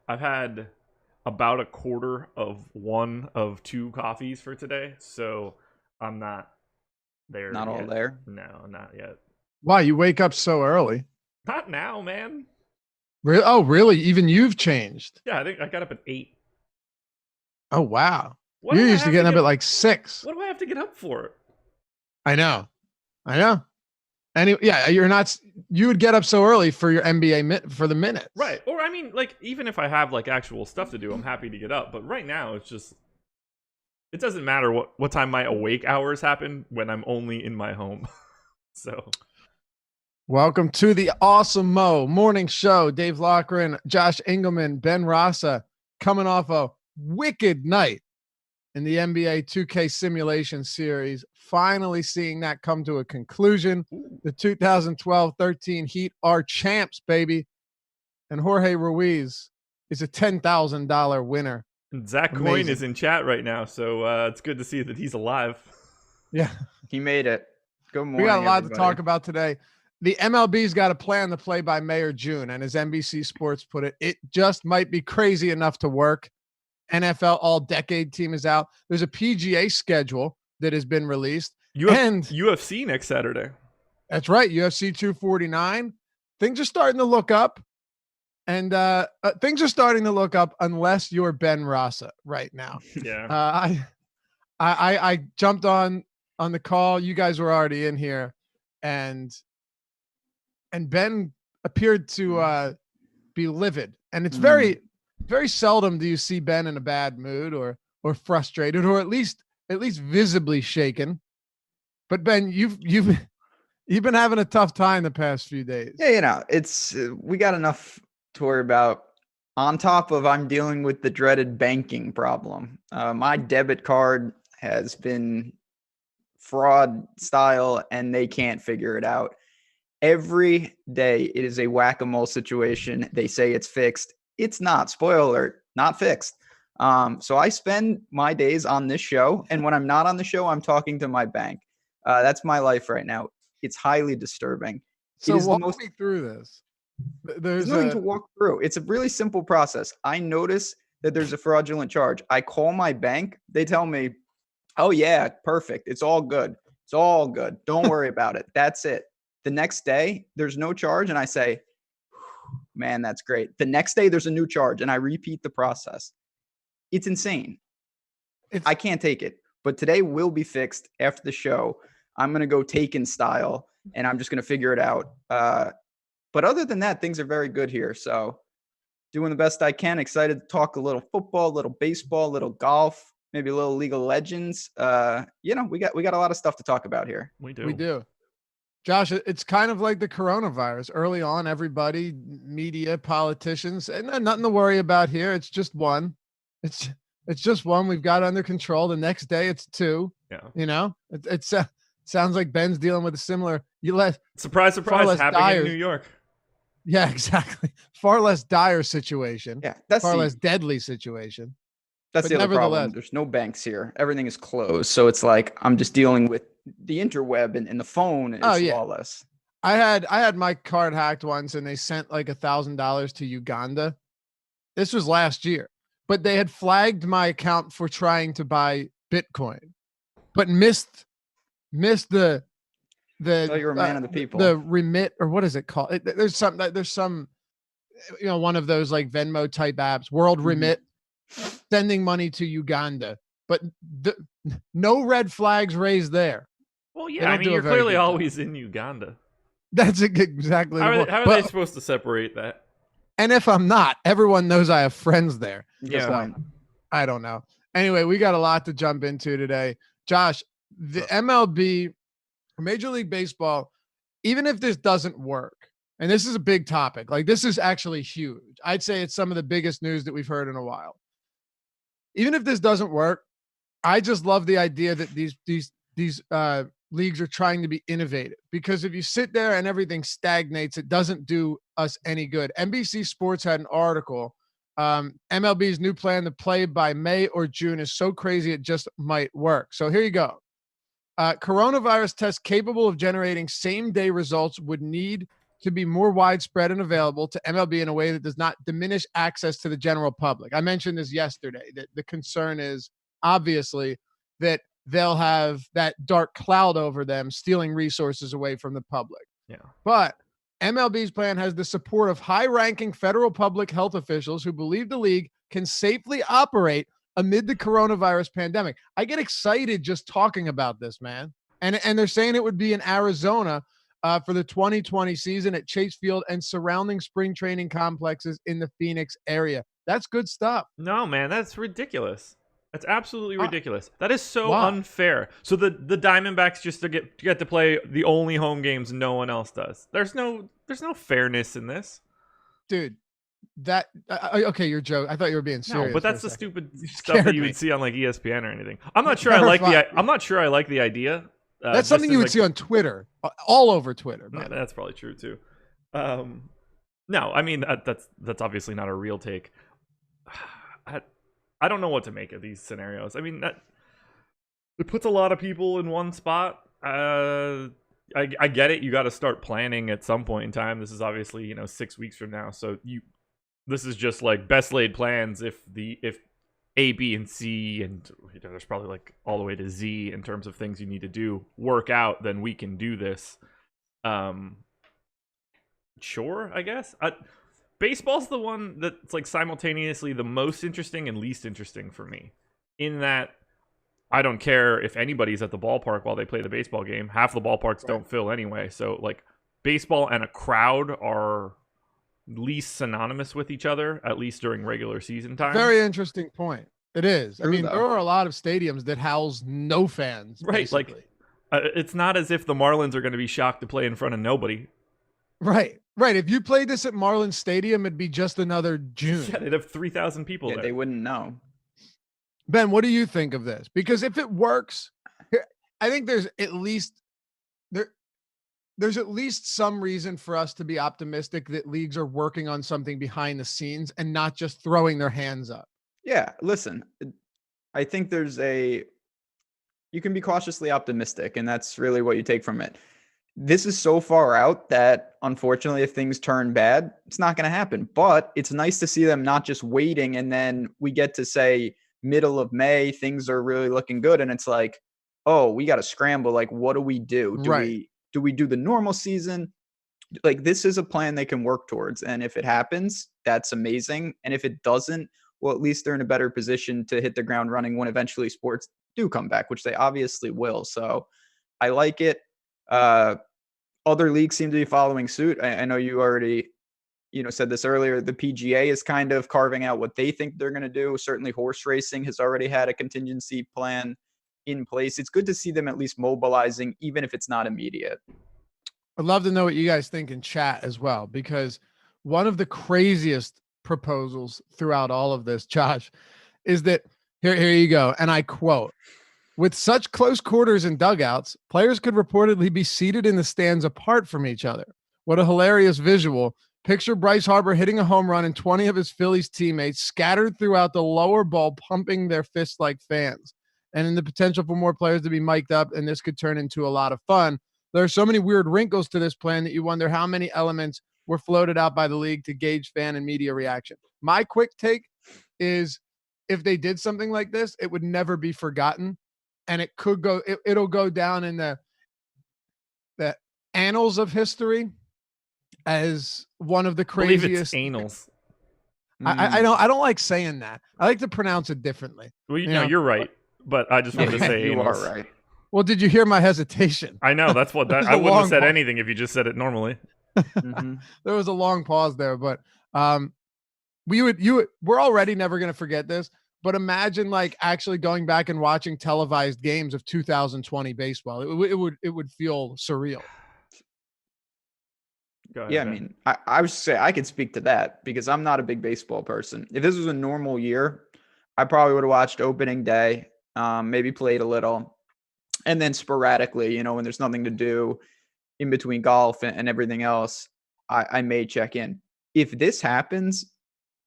I've had about a quarter of one of two coffees for today, so I'm not there Not all yet. there. No, not yet. Why you wake up so early? Not now, man. Oh, really? Even you've changed. Yeah, I think I got up at 8. Oh, wow. What You're do I used to have getting up get, at like 6. What do I have to get up for? I know. Anyway, yeah, you're not. You would get up so early for your NBA for the minutes, Right. Or I mean, like, even if I have like actual stuff to do, I'm happy to get up. But right now, it's just it doesn't matter what time my awake hours happen when I'm only in my home. So, welcome to the Awesemo morning show. Dave Loughran, Josh Engleman, Ben Rasa, coming off a wicked night in the NBA2k simulation series. Finally seeing that come to a conclusion. The 2012-13 Heat are champs, baby. And Jorge Ruiz is a $10,000 winner. and Zach Coyne is in chat right now, so it's good to see that he's alive. Yeah. He made it. Good morning. We got a lot everybody. to talk about today. The MLB's got a plan to play by May or June, and as NBC Sports put it, it just might be crazy enough to work. NFL all-decade team is out. There's a PGA schedule that has been released. And UFC next Saturday. That's right, UFC 249. Things are starting to look up, and things are starting to look up unless you're Ben Rasa right now. Yeah. I jumped on the call. You guys were already in here, and Ben appeared to be livid, and it's very seldom do you see Ben in a bad mood or frustrated or at least visibly shaken. But Ben, you've been having a tough time the past few days. Yeah, it's we got enough to worry about. On top of I'm dealing with the dreaded banking problem. My debit card has been fraud style, and they can't figure it out. Every day it is a whack-a-mole situation. They say it's fixed. It's not. Spoiler alert, not fixed. So I spend my days on this show, and when I'm not on the show, I'm talking to my bank. That's my life right now. It's highly disturbing. So walk me through this. There's nothing to walk through. It's a really simple process. I notice that there's a fraudulent charge. I call my bank. They tell me, oh, yeah, perfect. It's all good. It's all good. Don't worry about it. That's it. The next day, there's no charge, and I say, man, that's great. The next day, there's a new charge, and I repeat the process. It's insane. I can't take it. But today will be fixed after the show. I'm going to go Taken style, and I'm just going to figure it out. But other than that, things are very good here. So doing the best I can. Excited to talk a little football, a little baseball, a little golf, maybe a little League of Legends. We got a lot of stuff to talk about here. We do. Josh, it's kind of like the coronavirus. Early on, everybody, media, politicians, and nothing to worry about here. It's just one. It's just one. We've got it under control. The next day, it's 2. Yeah. It sounds like Ben's dealing with a similar. Surprise, happening in New York. Yeah, exactly. Far less dire situation. Yeah, that's far less deadly situation. That's the other problem. There's no banks here. Everything is closed. So it's like I'm just dealing with the interweb and the phone is flawless. I had my card hacked once, and they sent like $1,000 to Uganda. This was last year, but they had flagged my account for trying to buy Bitcoin, but missed the you're a man of the people. The remit, or what is it called? There's some one of those like Venmo type apps, World Remit, sending money to Uganda, but no red flags raised there. Well, yeah, I mean, you're clearly always in Uganda. That's exactly. How are they supposed to separate that? And if I'm not, everyone knows I have friends there. Yeah. So, I don't know. Anyway, we got a lot to jump into today. Josh, the MLB, Major League Baseball, even if this doesn't work, and this is a big topic, like this is actually huge. I'd say it's some of the biggest news that we've heard in a while. Even if this doesn't work, I just love the idea that these leagues are trying to be innovative, because if you sit there and everything stagnates, it doesn't do us any good. NBC Sports had an article. MLB's new plan to play by May or June is so crazy it just might work. So here you go. Coronavirus tests capable of generating same-day results would need to be more widespread and available to MLB in a way that does not diminish access to the general public. I mentioned this yesterday, that the concern is obviously that they'll have that dark cloud over them, stealing resources away from the public. Yeah. But MLB's plan has the support of high-ranking federal public health officials who believe the league can safely operate amid the coronavirus pandemic. I get excited just talking about this, man. And they're saying it would be in Arizona for the 2020 season at Chase Field and surrounding spring training complexes in the Phoenix area. That's good stuff. No, man, that's ridiculous. That's absolutely ridiculous. That is so wow. unfair. So the Diamondbacks just get to play the only home games no one else does. There's no fairness in this, dude. That okay, you're joking. I thought you were being serious. No, but that's the stupid stuff that you would see on like ESPN or anything. I'm not sure I like the idea. That's something you would see on Twitter, all over Twitter. Yeah, that's probably true too. No, I mean that's obviously not a real take. I don't know what to make of these scenarios. I mean, that it puts a lot of people in one spot. I get it. You got to start planning at some point in time. This is obviously 6 weeks from now. So this is just like best laid plans. If A, B, and C, and there's probably like all the way to Z in terms of things you need to do work out, then we can do this. Sure, I guess. Baseball's the one that's like simultaneously the most interesting and least interesting for me, in that I don't care if anybody's at the ballpark while they play the baseball game. Half the ballparks don't fill anyway. So like baseball and a crowd are least synonymous with each other, at least during regular season time. Very interesting point. It is. I mean, there are a lot of stadiums that house no fans. Right. Basically. Like it's not as if the Marlins are going to be shocked to play in front of nobody. Right. Right. If you played this at Marlins Stadium, it'd be just another June. Yeah, they'd have 3,000 people there. They wouldn't know. Ben, what do you think of this? Because if it works, I think there's at least some reason for us to be optimistic that leagues are working on something behind the scenes and not just throwing their hands up. Yeah, listen, I think you can be cautiously optimistic, and that's really what you take from it. This is so far out that, unfortunately, if things turn bad, it's not going to happen. But it's nice to see them not just waiting, and then we get to say middle of May, things are really looking good, and it's like, oh, we got to scramble. Like, what do we do? Do we do the normal season? Like, this is a plan they can work towards, and if it happens, that's amazing. And if it doesn't, well, at least they're in a better position to hit the ground running when eventually sports do come back, which they obviously will. So I like it. Other leagues seem to be following suit. I know you already, said this earlier. The PGA is kind of carving out what they think they're going to do. Certainly horse racing has already had a contingency plan in place. It's good to see them at least mobilizing, even if it's not immediate. I'd love to know what you guys think in chat as well, because one of the craziest proposals throughout all of this, Josh, is that here you go. And I quote, with such close quarters and dugouts, players could reportedly be seated in the stands apart from each other. What a hilarious visual. Picture Bryce Harper hitting a home run and 20 of his Phillies teammates scattered throughout the lower ball, pumping their fists like fans. And in the potential for more players to be mic'd up, and this could turn into a lot of fun. There are so many weird wrinkles to this plan that you wonder how many elements were floated out by the league to gauge fan and media reaction. My quick take is if they did something like this, it would never be forgotten. And it could go, it'll go down in the annals of history as one of the craziest. I believe it's annals. I don't like saying that. I like to pronounce it differently. Well, you're right. But I just wanted to say you annals. are right. Well, did you hear my hesitation? I know. That's what I wouldn't have said anything if you just said it normally. Mm-hmm. There was a long pause there, but we're already never going to forget this. But imagine like actually going back and watching televised games of 2020 baseball. It would feel surreal. Yeah, I mean, I would say I could speak to that because I'm not a big baseball person. If this was a normal year, I probably would have watched opening day, maybe played a little, and then sporadically, when there's nothing to do in between golf and everything else, I may check in. If this happens,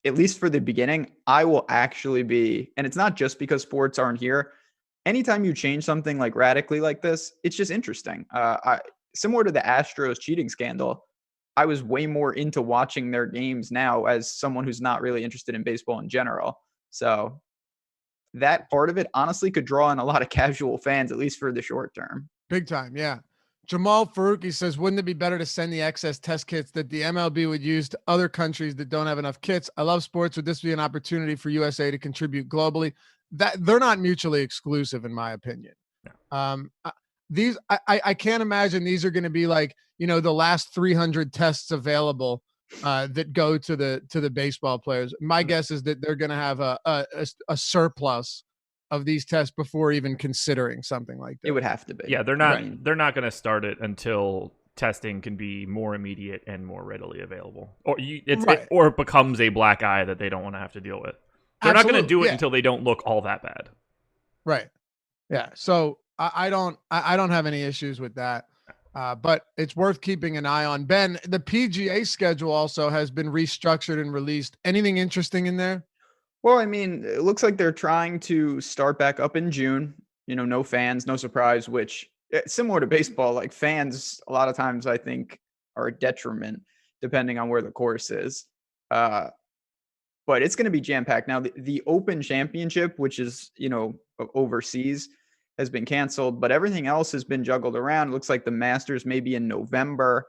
at least for the beginning, I will actually be, and it's not just because sports aren't here. Anytime you change something like radically like this, it's just interesting. Similar to the Astros cheating scandal, I was way more into watching their games now as someone who's not really interested in baseball in general. So that part of it honestly could draw in a lot of casual fans, at least for the short term. Big time, yeah. Jamal Faruqi says, wouldn't it be better to send the excess test kits that the MLB would use to other countries that don't have enough kits? I love sports. Would this be an opportunity for USA to contribute globally? That they're not mutually exclusive, in my opinion. I can't imagine these are going to be like, the last 300 tests available that go to the baseball players. My guess is that they're going to have a surplus of these tests before even considering something like that. It would have to be. Yeah, they're not going to start it until testing can be more immediate and more readily available, or it becomes a black eye that they don't want to have to deal with. They're not going to do it until they don't look all that bad. Right. Yeah. So I don't have any issues with that. But it's worth keeping an eye on. Ben, the PGA schedule also has been restructured and released. Anything interesting in there? Well, I mean, it looks like they're trying to start back up in June. No fans, no surprise, which similar to baseball, like fans a lot of times I think are a detriment depending on where the course is. But it's going to be jam-packed. Now, the Open Championship, which is, overseas, has been canceled, but everything else has been juggled around. It looks like the Masters may be in November.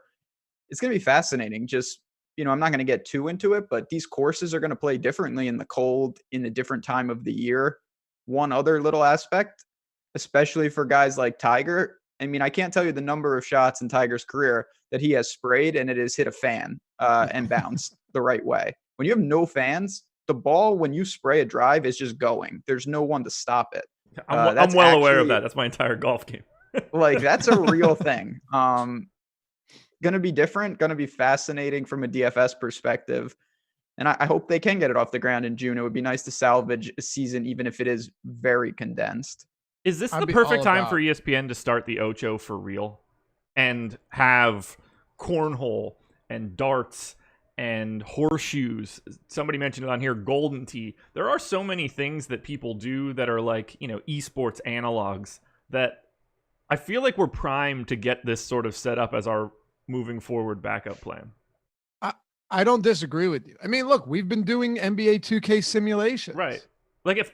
It's going to be fascinating. Just, I'm not going to get too into it, but these courses are going to play differently in the cold, in a different time of the year. One other little aspect, especially for guys like Tiger, I mean, I can't tell you the number of shots in Tiger's career that he has sprayed and it has hit a fan and bounced the right way. When you have no fans, the ball, when you spray a drive, is just going. There's no one to stop it. I'm well aware of that. That's my entire golf game. Like, that's a real thing. Going to be different, going to be fascinating from a DFS perspective. And I hope they can get it off the ground in June. It would be nice to salvage a season, even if it is very condensed. Is this the perfect time for ESPN to start the Ocho for real and have cornhole and darts and horseshoes? Somebody mentioned it on here, golden tee. There are so many things that people do that are like, esports analogs that I feel like we're primed to get this sort of set up as our moving forward backup plan. I don't disagree with you. I mean, look, we've been doing NBA2k simulations. Right. Like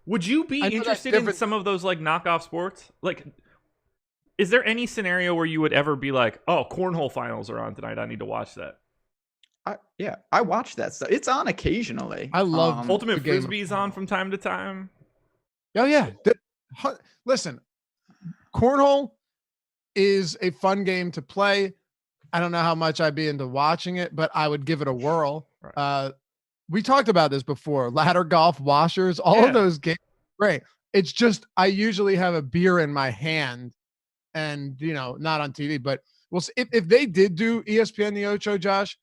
would you be interested in some of those like knockoff sports? Like, is there any scenario where you would ever be like, oh, cornhole finals are on tonight, I need to watch that? I watch that stuff. It's on occasionally. I love Ultimate Frisbee's on from time to time. Oh yeah. Listen, cornhole is a fun game to play. I don't know how much I'd be into watching it, but I would give it a whirl. Right. We talked about this before. Ladder golf, washers, all of those games. Great. It's just I usually have a beer in my hand, and not on TV. But if they did do ESPN the Ocho, Josh,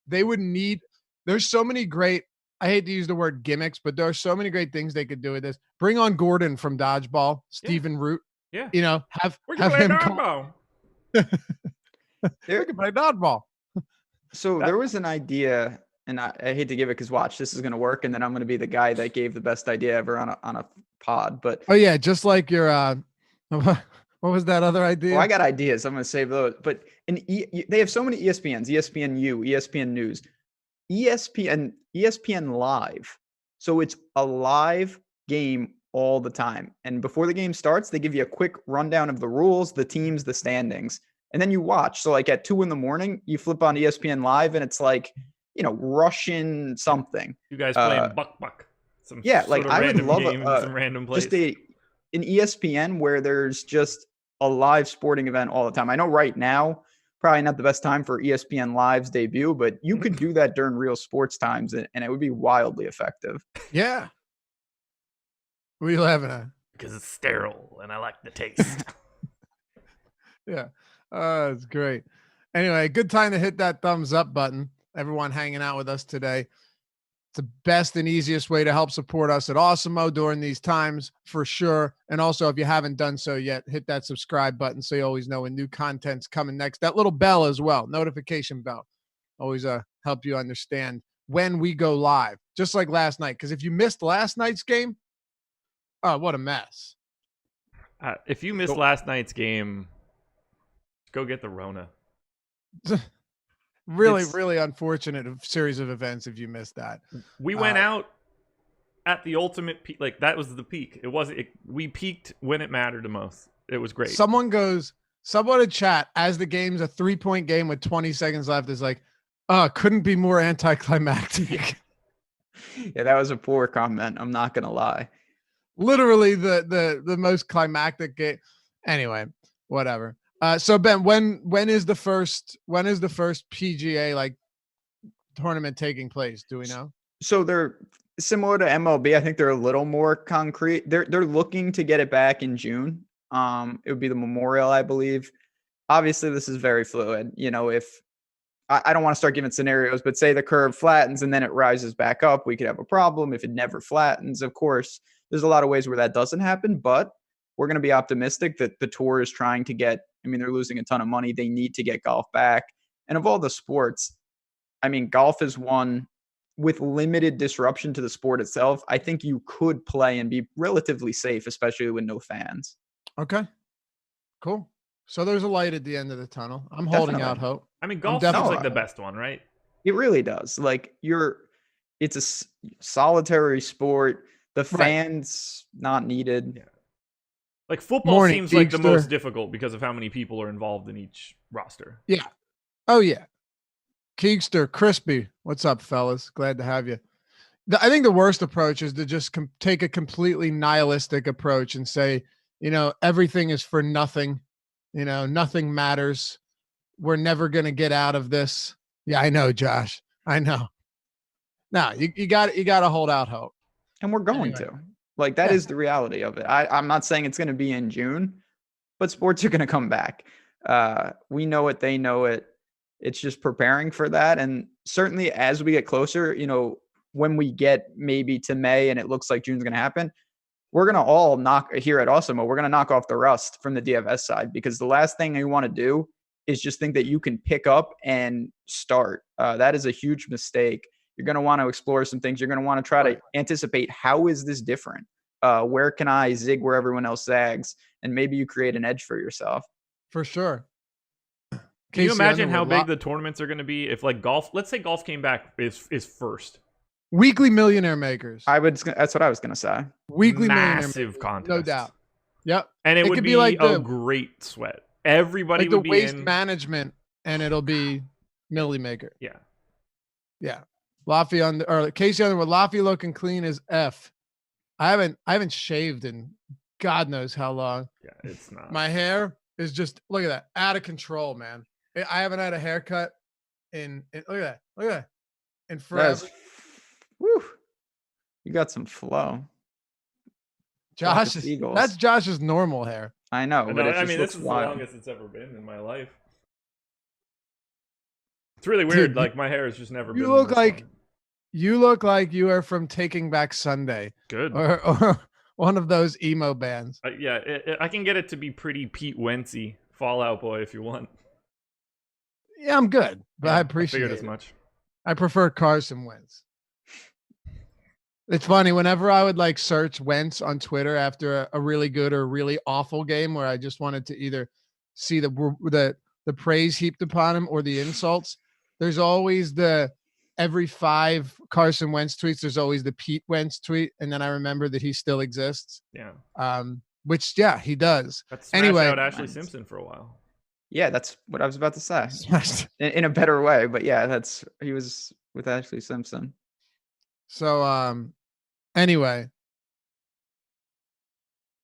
they would need. There's so many great. I hate to use the word gimmicks, but there are so many great things they could do with this. Bring on Gordon from Dodgeball, Stephen Root. Yeah. Have him dodgeball. We can play dodgeball. So there was an idea, and I hate to give it because watch, this is going to work, and then I'm going to be the guy that gave the best idea ever on a pod. But oh yeah, just like your what was that other idea? Well, I got ideas. I'm going to save those. But they have so many ESPNs: ESPNU, ESPN News, ESPN Live. So it's a live game all the time, and before the game starts, they give you a quick rundown of the rules, the teams, the standings. And then you watch. So like at 2 a.m, you flip on ESPN Live and it's like, Russian something. You guys playing buck. I would love some random place. Just an ESPN where there's just a live sporting event all the time. I know right now, probably not the best time for ESPN Live's debut, but you could do that during real sports times and it would be wildly effective. Yeah. What are you laughing at? Because it's sterile and I like the taste. Yeah. It's great. Anyway, good time to hit that thumbs up button. Everyone hanging out with us today. It's the best and easiest way to help support us at Awesemo during these times for sure. And also, if you haven't done so yet, hit that subscribe button so you always know when new content's coming next. That little bell as well, notification bell. Always help you understand when we go live, just like last night. Because if you missed last night's game, oh, what a mess. If you missed last night's game, go get the Rona. really unfortunate series of events if you missed that. We went out at the ultimate peak. Like, that was the peak. We peaked when it mattered the most. It was great. Someone in chat, as the game's a 3-point game with 20 seconds left, is like, couldn't be more anticlimactic. Yeah, that was a poor comment. I'm not gonna lie. Literally the most climactic game. Anyway, whatever. So Ben, when is the first PGA like tournament taking place? Do we know? So they're similar to MLB. I think they're a little more concrete. They're looking to get it back in June. It would be the Memorial, I believe. Obviously, this is very fluid. You know, if I don't want to start giving scenarios, but say the curve flattens and then it rises back up, we could have a problem. If it never flattens, of course, there's a lot of ways where that doesn't happen, but we're going to be optimistic that the tour is trying to get, I mean, they're losing a ton of money. They need to get golf back. And of all the sports, I mean, golf is one with limited disruption to the sport itself. I think you could play and be relatively safe, especially with no fans. Okay, cool. So there's a light at the end of the tunnel. I'm holding out hope. I mean, golf seems like the best one, right? It really does. Like it's a solitary sport. The fans not needed. Yeah. Like football seems like the most difficult because of how many people are involved in each roster. Yeah. Oh yeah. Keegster, Crispy, what's up, fellas? Glad to have you. I think the worst approach is to just take a completely nihilistic approach and say, you know, everything is for nothing. You know, nothing matters. We're never going to get out of this. Yeah, I know, Josh. I know. No, you got to hold out hope. And we're going to. Like, that is the reality of it. I'm not saying it's going to be in June, but sports are going to come back. We know it. They know it. It's just preparing for that. And certainly as we get closer, you know, when we get maybe to May and it looks like June's going to happen, we're going to all here at Awesemo, we're going to knock off the rust from the DFS side, because the last thing you want to do is just think that you can pick up and start. That is a huge mistake. You're going to want to explore some things. You're going to want to try to anticipate, how is this different? Where can I zig where everyone else zags? And maybe you create an edge for yourself. For sure. Can you imagine how big the tournaments are going to be if, like, golf, let's say golf came back is first. Weekly millionaire makers. That's what I was going to say. Weekly massive contest. No doubt. Yep. And it would be like a great sweat. Everybody would be in. Waste management, and it'll be Millie Maker. Yeah. Yeah. Casey Underwood, Laffy looking clean as F. I haven't shaved in God knows how long. Yeah, it's not. My hair is just, look at that, out of control, man. I haven't had a haircut in look at that. In forever. Woo. You got some flow. That's Josh's normal hair. I know. But I mean, this is the longest it's ever been in my life. It's really weird. Dude, like, my hair has just never been. You look like you are from Taking Back Sunday. Good. Or one of those emo bands. Yeah, I can get it to be pretty Pete Wentzy, Fallout Boy, if you want. Yeah, I'm good, but I appreciate it as much. I prefer Carson Wentz. It's funny, whenever I would like search Wentz on Twitter after a really good or really awful game where I just wanted to either see the praise heaped upon him or the insults, there's always every 5 Carson Wentz tweets, there's always the Pete Wentz tweet, and then I remember that he still exists. Yeah. Which he does. That's smashed out Ashley Simpson for a while. Yeah, that's what I was about to say. In a better way, but yeah, he was with Ashley Simpson. So anyway.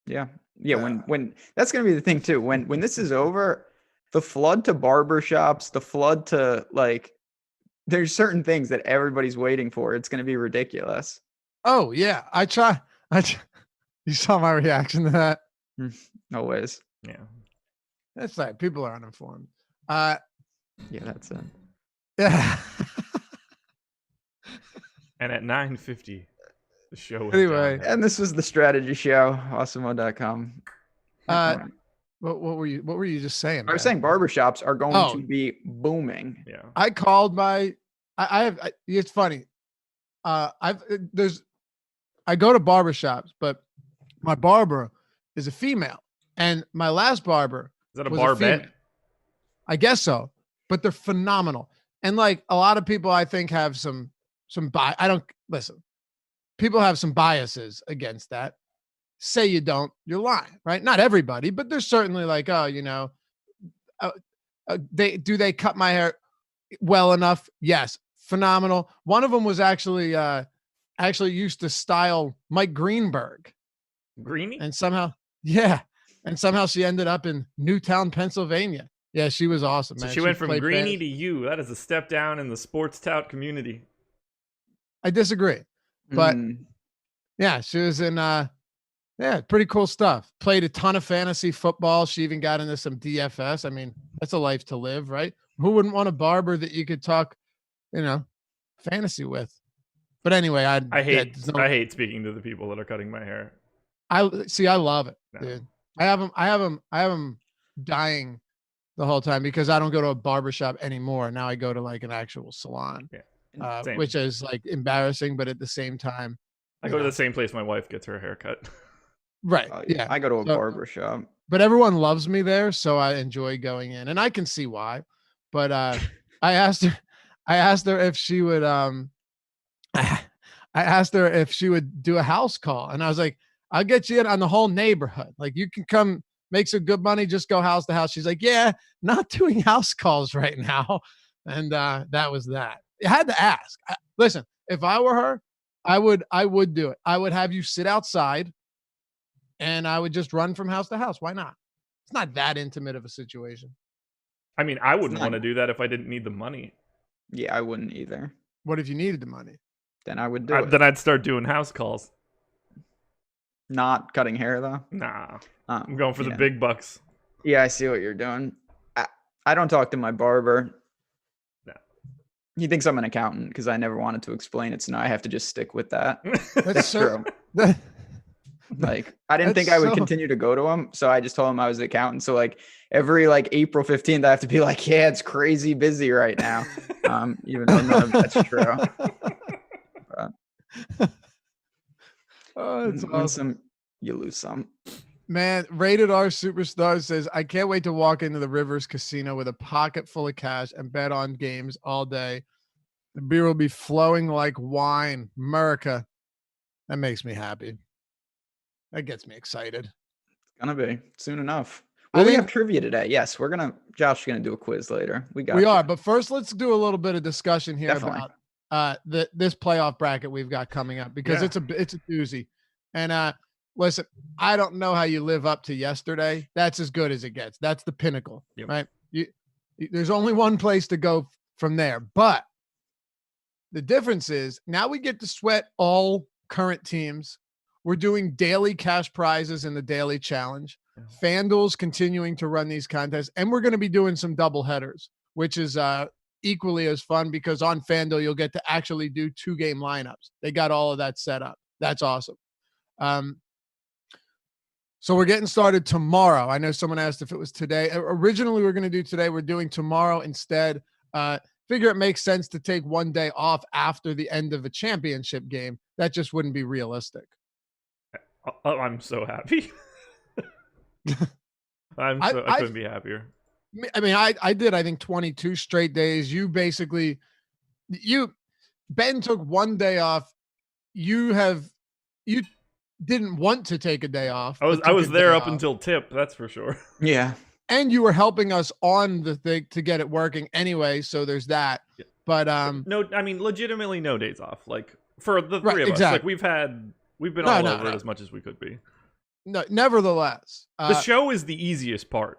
Yeah. When that's gonna be the thing too. When this is over, the flood to barbershops, the flood to, like, there's certain things that everybody's waiting for. It's gonna be ridiculous. Oh yeah. You saw my reaction to that? Always. Yeah. That's right. People are uninformed. Yeah, that's it. Yeah. And at 9:50, the show. Anyway, and this was the strategy show. Awesemo.com. What were you just saying? I was saying barbershops are going to be booming. Yeah. I called it's funny. I go to barbershops, but my barber is a female, and my last barber. Is that a barbette? I guess so, but they're phenomenal. And like a lot of people, I think have some people have some biases against that. Say you don't, you're lying, right? Not everybody, but there's certainly like, oh, they cut my hair well enough? Yes. Phenomenal. One of them was actually used to style Mike Greenberg. Greeny? And somehow she ended up in Newtown, Pennsylvania. Yeah, she was awesome, man. So she went from Greeny to you. That is a step down in the sports tout community. I disagree. But yeah, she was in pretty cool stuff. Played a ton of fantasy football. She even got into some DFS. I mean, that's a life to live, right? Who wouldn't want a barber that you could talk, fantasy with? But anyway, I hate speaking to the people that are cutting my hair. I love it, dude. I have them dying the whole time because I don't go to a barbershop anymore. Now I go to like an actual salon, which is like embarrassing, but at the same time, I go to the same place my wife gets her hair cut. Right. Yeah. I go to a barbershop. But everyone loves me there, so I enjoy going in, and I can see why. But I asked her if she would I asked her if she would do a house call, and I was like, I'll get you in on the whole neighborhood. Like, you can come make some good money, just go house to house. She's like, yeah, not doing house calls right now. And that was that. I had to ask. Listen, if I were her, I would do it. I would have you sit outside and I would just run from house to house. Why not? It's not that intimate of a situation. I mean, I wouldn't want to do that if I didn't need the money. Yeah, I wouldn't either. What if you needed the money? Then I would do it. Then I'd start doing house calls. Not cutting hair, though? Nah. I'm going for the big bucks. Yeah, I see what you're doing. I don't talk to my barber. No. He thinks I'm an accountant because I never wanted to explain it, so now I have to just stick with that. That's true. Like, I didn't think I would continue to go to him, so I just told him I was the accountant. So like every like April 15th, I have to be like, yeah, it's crazy busy right now. Even though none of that's true. Oh, it's awesome. You lose some. Man, Rated R Superstar says, I can't wait to walk into the Rivers Casino with a pocket full of cash and bet on games all day. The beer will be flowing like wine. America. That makes me happy. That gets me excited. It's gonna be soon enough. Well, we have trivia today. Yes, Josh is gonna do a quiz later. We are, but first let's do a little bit of discussion here about this playoff bracket we've got coming up, because it's a doozy. And listen, I don't know how you live up to yesterday. That's as good as it gets. That's the pinnacle, right? There's only one place to go from there. But the difference is now we get to sweat all current teams. We're doing daily cash prizes in the daily challenge. FanDuel's continuing to run these contests, and we're going to be doing some double headers, which is equally as fun, because on FanDuel you'll get to actually do 2-game lineups. They got all of that set up. That's awesome. So we're getting started tomorrow. I know someone asked if it was today. Originally we were going to do today. We're doing tomorrow instead. Figure it makes sense to take one day off after the end of a championship game. That just wouldn't be realistic. Oh, I'm so happy. I couldn't be happier. I mean, I did, I think 22 straight days. Ben took one day off. You didn't want to take a day off. I was there up until tip. That's for sure. Yeah. And you were helping us on the thing to get it working anyway. So there's that. Yeah. But no, I mean, legitimately no days off. Like for the three of us, like we've been all over it as much as we could be. No, nevertheless, the show is the easiest part.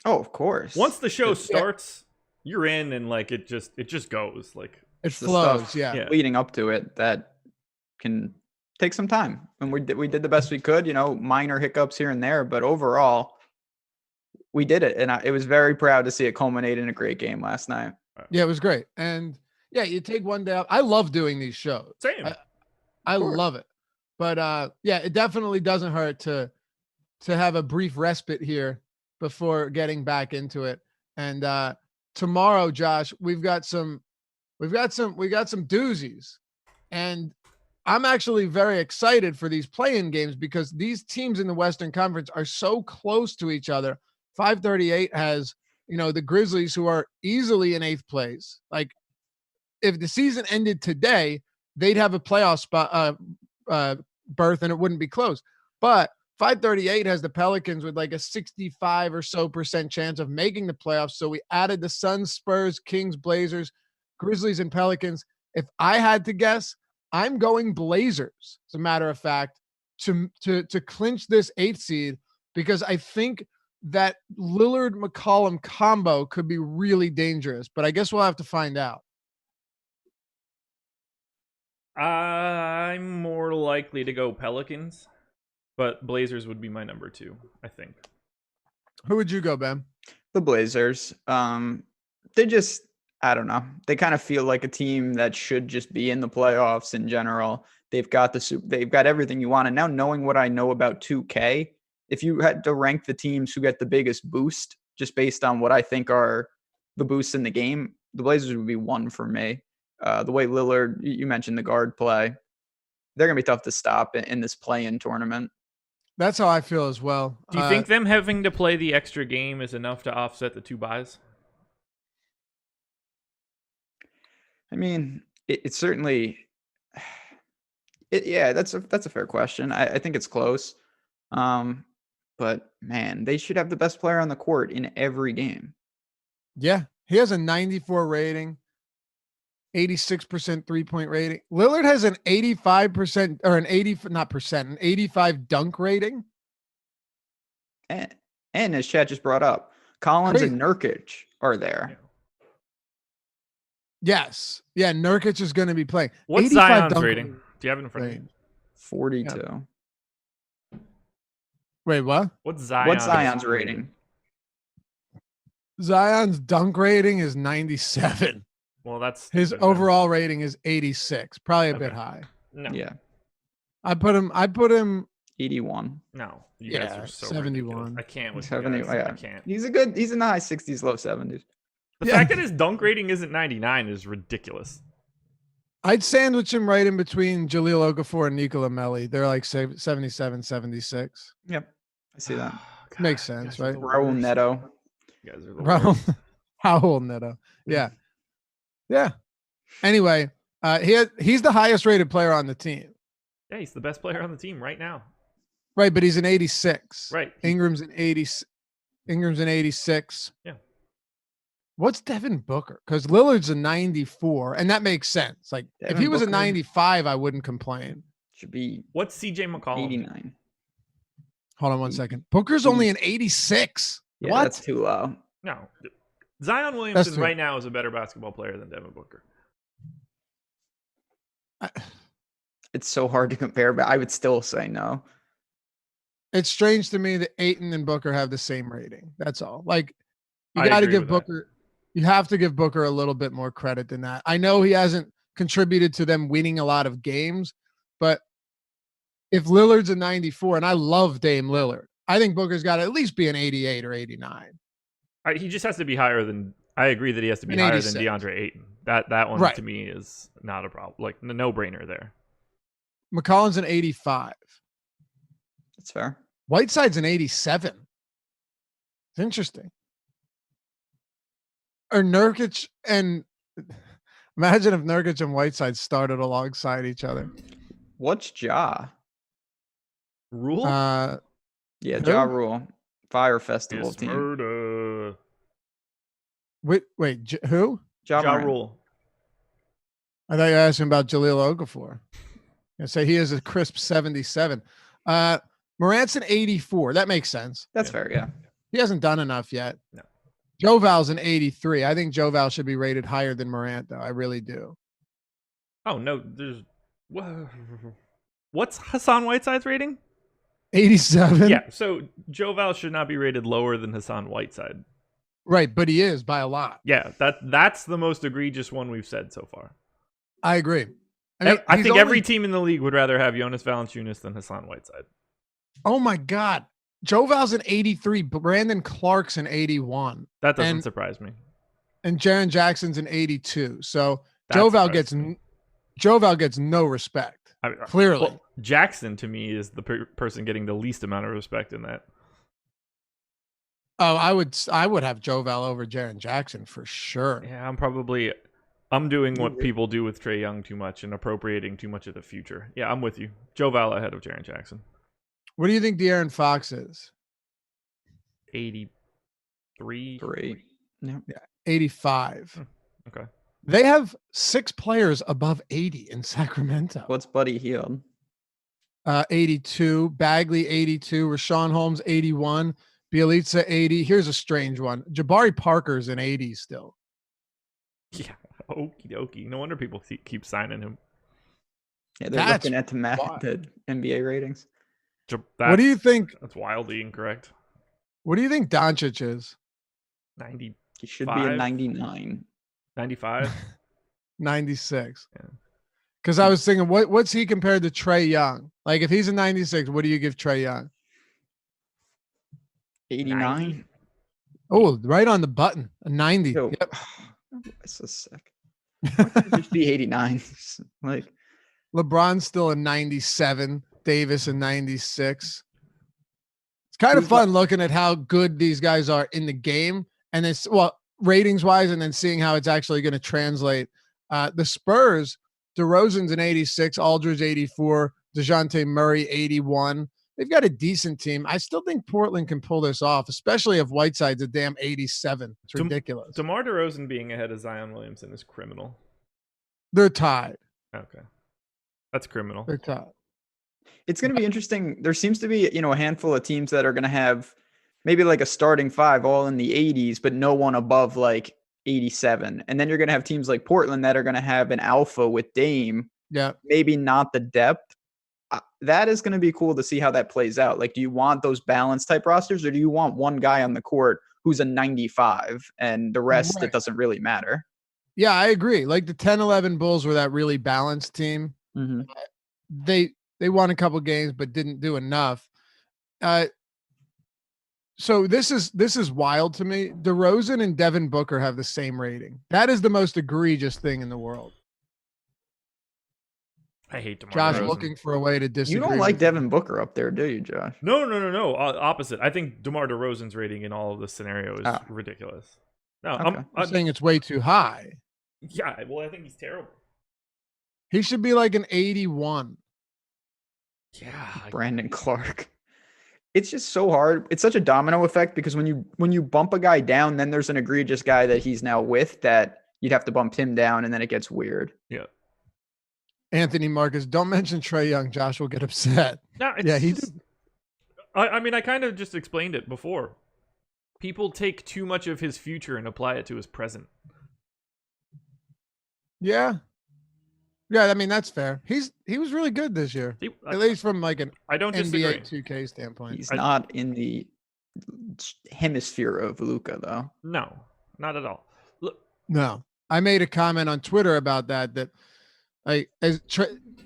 Oh, of course. Once the show starts, you're in, and like it just goes. Like it flows. Yeah. Leading up to it, that can take some time, and we did the best we could. Minor hiccups here and there, but overall, we did it, and I was very proud to see it culminate in a great game last night. Yeah, it was great, and yeah, you take one day off. I love doing these shows. Same. I love it. But yeah, it definitely doesn't hurt to have a brief respite here before getting back into it. And tomorrow, Josh, we got some doozies. And I'm actually very excited for these play-in games, because these teams in the Western Conference are so close to each other. 538 has the Grizzlies, who are easily in 8th place. Like, if the season ended today, they'd have a playoff spot berth and it wouldn't be close. But 538 has the Pelicans with like a 65 or so % chance of making the playoffs. So we added the Suns, Spurs, Kings, Blazers, Grizzlies, and Pelicans. If I had to guess, I'm going Blazers, as a matter of fact, to clinch this 8th seed, because I think that Lillard-McCollum combo could be really dangerous. But I guess we'll have to find out. I'm more likely to go Pelicans, but Blazers would be my number 2, I think. Who would you go, Ben? The Blazers. They just, I don't know. They kind of feel like a team that should just be in the playoffs in general. They've got everything you want. And now, knowing what I know about 2K, if you had to rank the teams who get the biggest boost just based on what I think are the boosts in the game, the Blazers would be 1 for me. The way Lillard, you mentioned the guard play, they're going to be tough to stop in this play-in tournament. That's how I feel as well. Do you think them having to play the extra game is enough to offset the 2 buys? I mean, it's certainly, yeah, that's a fair question. I think it's close. But man, they should have the best player on the court in every game. Yeah, he has a 94 rating. 86% 3-point rating. Lillard has an 85% or an 85 dunk rating. And as Chad just brought up, Collins and Nurkic are there. Yes. Yeah, Nurkic is going to be playing. What's Zion's rating? Do you have it in front of you? 42. Yeah. Wait, what? What's Zion's rating? Zion's dunk rating is 97. Well, that's his overall rating is 86, probably a bit high. No. Yeah. I put him 81. No. You guys are so 71. ridiculous. I can't with 70. you guys. Yeah. I can't. He's in the high 60s, low 70s. The fact that his dunk rating isn't 99 is ridiculous. I'd sandwich him right in between Jahlil Okafor and Nikola Melli. They're like 77, 76. Yep. I see that. Makes sense, right? Raul Neto. You guys are the worst. Raul Neto. Yeah. Yeah. Anyway, he's the highest rated player on the team. Yeah, he's the best player on the team right now. Right, but he's an 86. Right. Ingram's an 86. Yeah. What's Devin Booker? Because Lillard's a 94, and that makes sense. Like, if he was a 95, I wouldn't complain. Should be. What's CJ McCollum? 89. Hold on one second. Booker's only an 86. Yeah, what? That's too low. No. Zion Williamson right now is a better basketball player than Devin Booker. It's so hard to compare, but I would still say no. It's strange to me that Ayton and Booker have the same rating. That's all. Like, you got to give Booker. You have to give Booker a little bit more credit than that. I know he hasn't contributed to them winning a lot of games, but if Lillard's a 94, and I love Dame Lillard, I think Booker's got to at least be an 88 or 89. He just has to be higher than. I agree that he has to be higher than DeAndre Ayton. That one to me is not a problem. Like, no brainer there. McCollum's an 85. That's fair. Whiteside's an 87. It's interesting. Or Nurkic and imagine if Nurkic and Whiteside started alongside each other. What's Ja? Rule? Yeah, Ja Rule. Fire Festival team. Murder. Wait, who? Ja Rule. I thought you were asking about Jahlil Okafor. I say he is a crisp 77. Morant's an 84. That makes sense. That's fair, yeah. He hasn't done enough yet. No. Joe Val's an 83. I think Joe Val should be rated higher than Morant, though. I really do. Oh, no. What's Hassan Whiteside's rating? 87. Yeah, so Joe Val should not be rated lower than Hassan Whiteside. Right, but he is by a lot. Yeah, that's the most egregious one we've said so far. I agree. I think every team in the league would rather have Jonas Valanciunas than Hassan Whiteside. Oh, my God. Joe Val's an 83. Brandon Clark's an 81. That doesn't surprise me. And Jaren Jackson's an 82. So Joe Val gets no respect. Clearly. Well, Jackson, to me, is the person getting the least amount of respect in that. Oh, I would have Joe Val over Jaren Jackson for sure. Yeah, I'm doing what people do with Trae Young too much and appropriating too much of the future. Yeah, I'm with you. Joe Val ahead of Jaren Jackson. What do you think De'Aaron Fox is? 83. Great. Yeah, 85. Okay. They have 6 players above 80 in Sacramento. What's Buddy Hield? 82. Bagley, 82. Rashawn Holmes, 81. Bielitsa, 80. Here's a strange one. Jabari Parker's an 80 still. Yeah. Okie dokie. No wonder people keep signing him. Yeah, they're looking at the NBA ratings. What do you think? That's wildly incorrect. What do you think Doncic is? 90. He should be a 99. 95. 96. Yeah. Because I was thinking, what's he compared to Trae Young? Like, if he's a 96, what do you give Trae Young? 89. Oh, right on the button. A 90. Yo, yep. This is sick. Why can't it just be 89? Like, LeBron's still a 97. Davis a 96. It's kind of fun looking at how good these guys are in the game, and it's ratings wise, and then seeing how it's actually going to translate. The Spurs, DeRozan's an 86, Aldridge 84, DeJounte Murray 81. They've got a decent team. I still think Portland can pull this off, especially if Whiteside's a damn 87. It's ridiculous. DeMar DeRozan being ahead of Zion Williamson is criminal. They're tied. Okay. That's criminal. They're tied. It's going to be interesting. There seems to be, a handful of teams that are going to have maybe like a starting 5 all in the 80s, but no one above like 87. And then you're going to have teams like Portland that are going to have an alpha with Dame. Yeah. Maybe not the depth. That is going to be cool to see how that plays out. Like, do you want those balanced type rosters, or do you want one guy on the court who's a 95 and the rest, it doesn't really matter? Yeah, I agree. Like the 10-11 Bulls were that really balanced team. Mm-hmm. They won a couple games, but didn't do enough. So this is wild to me. DeRozan and Devin Booker have the same rating. That is the most egregious thing in the world. I hate DeMar Josh DeRozan. Looking for a way to disagree. You don't like Devin Booker up there, do you, Josh? No. Opposite. I think DeMar DeRozan's rating in all of this scenario is ridiculous. No, okay. I'm saying it's way too high. Yeah, well, I think he's terrible. He should be like an 81. Yeah, Brandon Clark. It's just so hard. It's such a domino effect because when you bump a guy down, then there's an egregious guy that he's now with that you'd have to bump him down, and then it gets weird. Yeah. Anthony Marcus, don't mention Trae Young. Josh will get upset. No, I mean, I kind of just explained it before. People take too much of his future and apply it to his present. Yeah. Yeah, I mean, that's fair. He was really good this year, at least from like an NBA2k standpoint. He's not in the hemisphere of Luka, though. No, not at all. Look, no, I made a comment on Twitter about that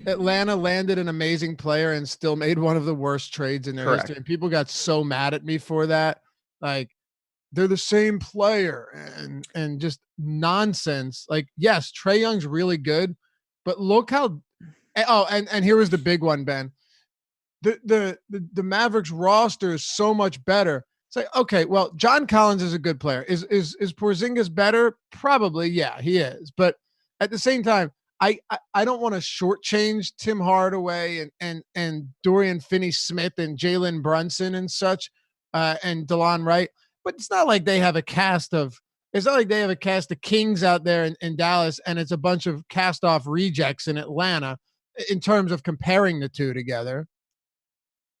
Atlanta landed an amazing player and still made one of the worst trades in their history. And people got so mad at me for that. Like, they're the same player and just nonsense. Like, yes, Trae Young's really good, but look how and here was the big one, Ben. The Mavericks roster is so much better. It's like, okay, well, John Collins is a good player. Is Porzingis better? Probably, yeah, he is. But at the same time, I don't want to shortchange Tim Hardaway and Dorian Finney-Smith and Jalen Brunson and such and DeLon Wright. But it's not like they have a cast of Kings out there in Dallas, and it's a bunch of cast-off rejects in Atlanta in terms of comparing the two together.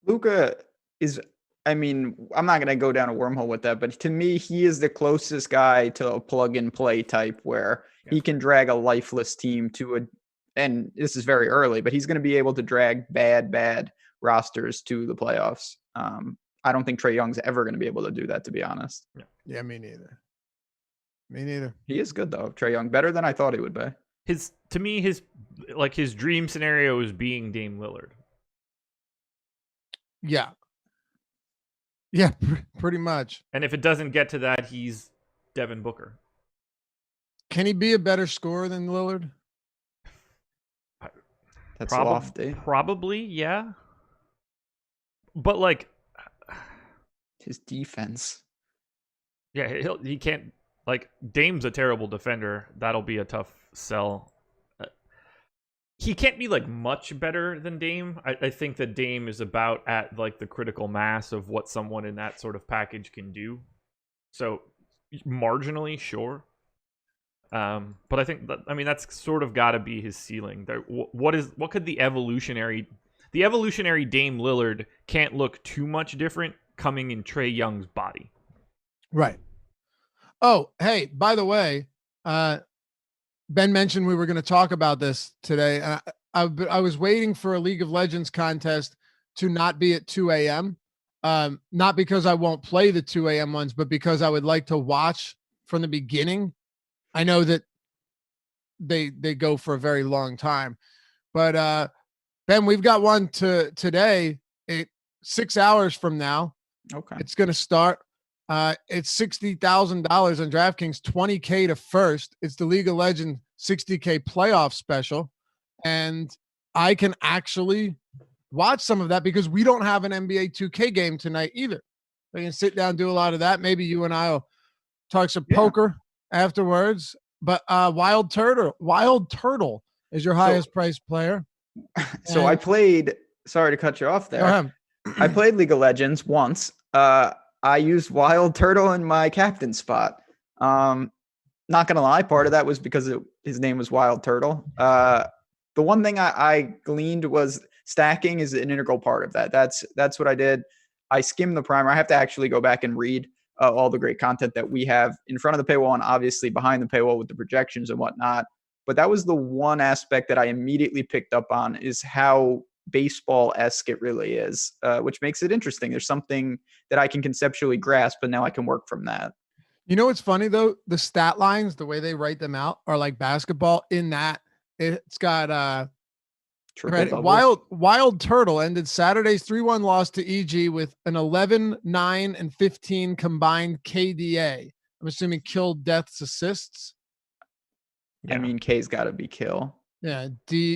Luka is, I mean, I'm not going to go down a wormhole with that, but to me, he is the closest guy to a plug-and-play type where he can drag a lifeless team to and this is very early, but he's going to be able to drag bad rosters to the playoffs. I don't think Trae Young's ever going to be able to do that, to be honest. Yeah, me neither. Me neither. He is good though, Trae Young, better than I thought he would be. His dream scenario is being Dame Lillard. Yeah. Yeah, pretty much. And if it doesn't get to that, he's Devin Booker. Can he be a better scorer than Lillard? That's lofty. Probably, yeah. But like his defense. Yeah, he can't, like, Dame's a terrible defender. That'll be a tough sell. He can't be like much better than Dame. I think that Dame is about at like the critical mass of what someone in that sort of package can do. So marginally, sure. But I think that, I mean, that's sort of got to be his ceiling. There, what could the evolutionary Dame Lillard can't look too much different coming in Trae Young's body. Right. Oh, hey, by the way, Ben mentioned we were going to talk about this today. I was waiting for a League of Legends contest to not be at 2 a.m. Not because I won't play the 2 a.m. ones, but because I would like to watch from the beginning. I know that they go for a very long time, but Ben, we've got one today. 6 hours from now. Okay. It's going to start. It's $60,000 on DraftKings, $20K to first. It's the League of Legends 60K playoff special. And I can actually watch some of that because we don't have an NBA2k game tonight either. We can sit down, do a lot of that. Maybe you and I will talk some poker afterwards. But Wild Turtle is your highest priced player. So I played, sorry to cut you off there. I played League of Legends once. I used Wild Turtle in my captain spot. Not going to lie, part of that was because his name was Wild Turtle. The one thing I gleaned was stacking is an integral part of that. That's what I did. I skimmed the primer. I have to actually go back and read all the great content that we have in front of the paywall and obviously behind the paywall with the projections and whatnot. But that was the one aspect that I immediately picked up on is how baseball-esque it really is, which makes it interesting. There's something that I can conceptually grasp, but now I can work from that. You know what's funny though? The stat lines, the way they write them out are like basketball in that it's got Wild Turtle ended Saturday's 3-1 loss to EG with an 11, 9, and 15 combined KDA. I'm assuming kill, deaths, assists. Yeah. I mean, K's got to be kill. Yeah,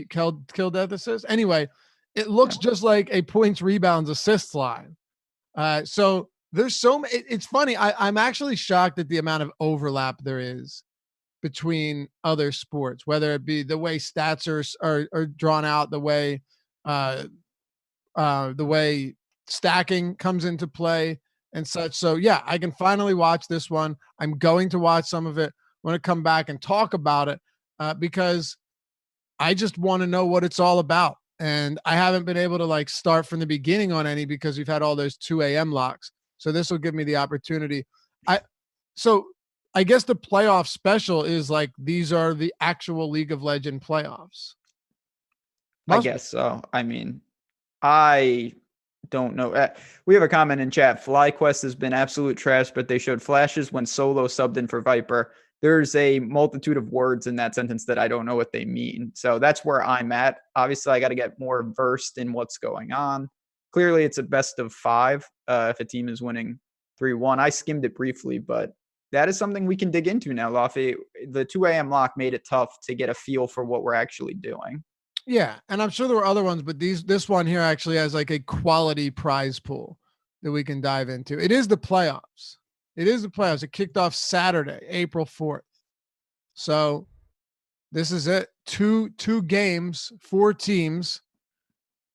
kill, death, assists. Anyway, it looks just like a points, rebounds, assists line. So there's it's funny. I'm actually shocked at the amount of overlap there is between other sports, whether it be the way stats are drawn out, the way stacking comes into play and such. So yeah, I can finally watch this one. I'm going to watch some of it when I come back and talk about it because I just want to know what it's all about. And I haven't been able to like start from the beginning on any because we've had all those 2 a.m. locks. So this will give me the opportunity. So I guess the playoff special is like, these are the actual League of Legends playoffs. I guess so. I mean, I don't know. We have a comment in chat. FlyQuest has been absolute trash, but they showed flashes when Solo subbed in for Viper. There's a multitude of words in that sentence that I don't know what they mean. So that's where I'm at. Obviously, I got to get more versed in what's going on. Clearly, it's a best of 5 if a team is winning 3-1. I skimmed it briefly, but that is something we can dig into now, Laffy. The 2 a.m. lock made it tough to get a feel for what we're actually doing. Yeah, and I'm sure there were other ones, but this one here actually has like a quality prize pool that we can dive into. It is the playoffs. It kicked off Saturday, April 4th. So this is it. Two games, 4 teams,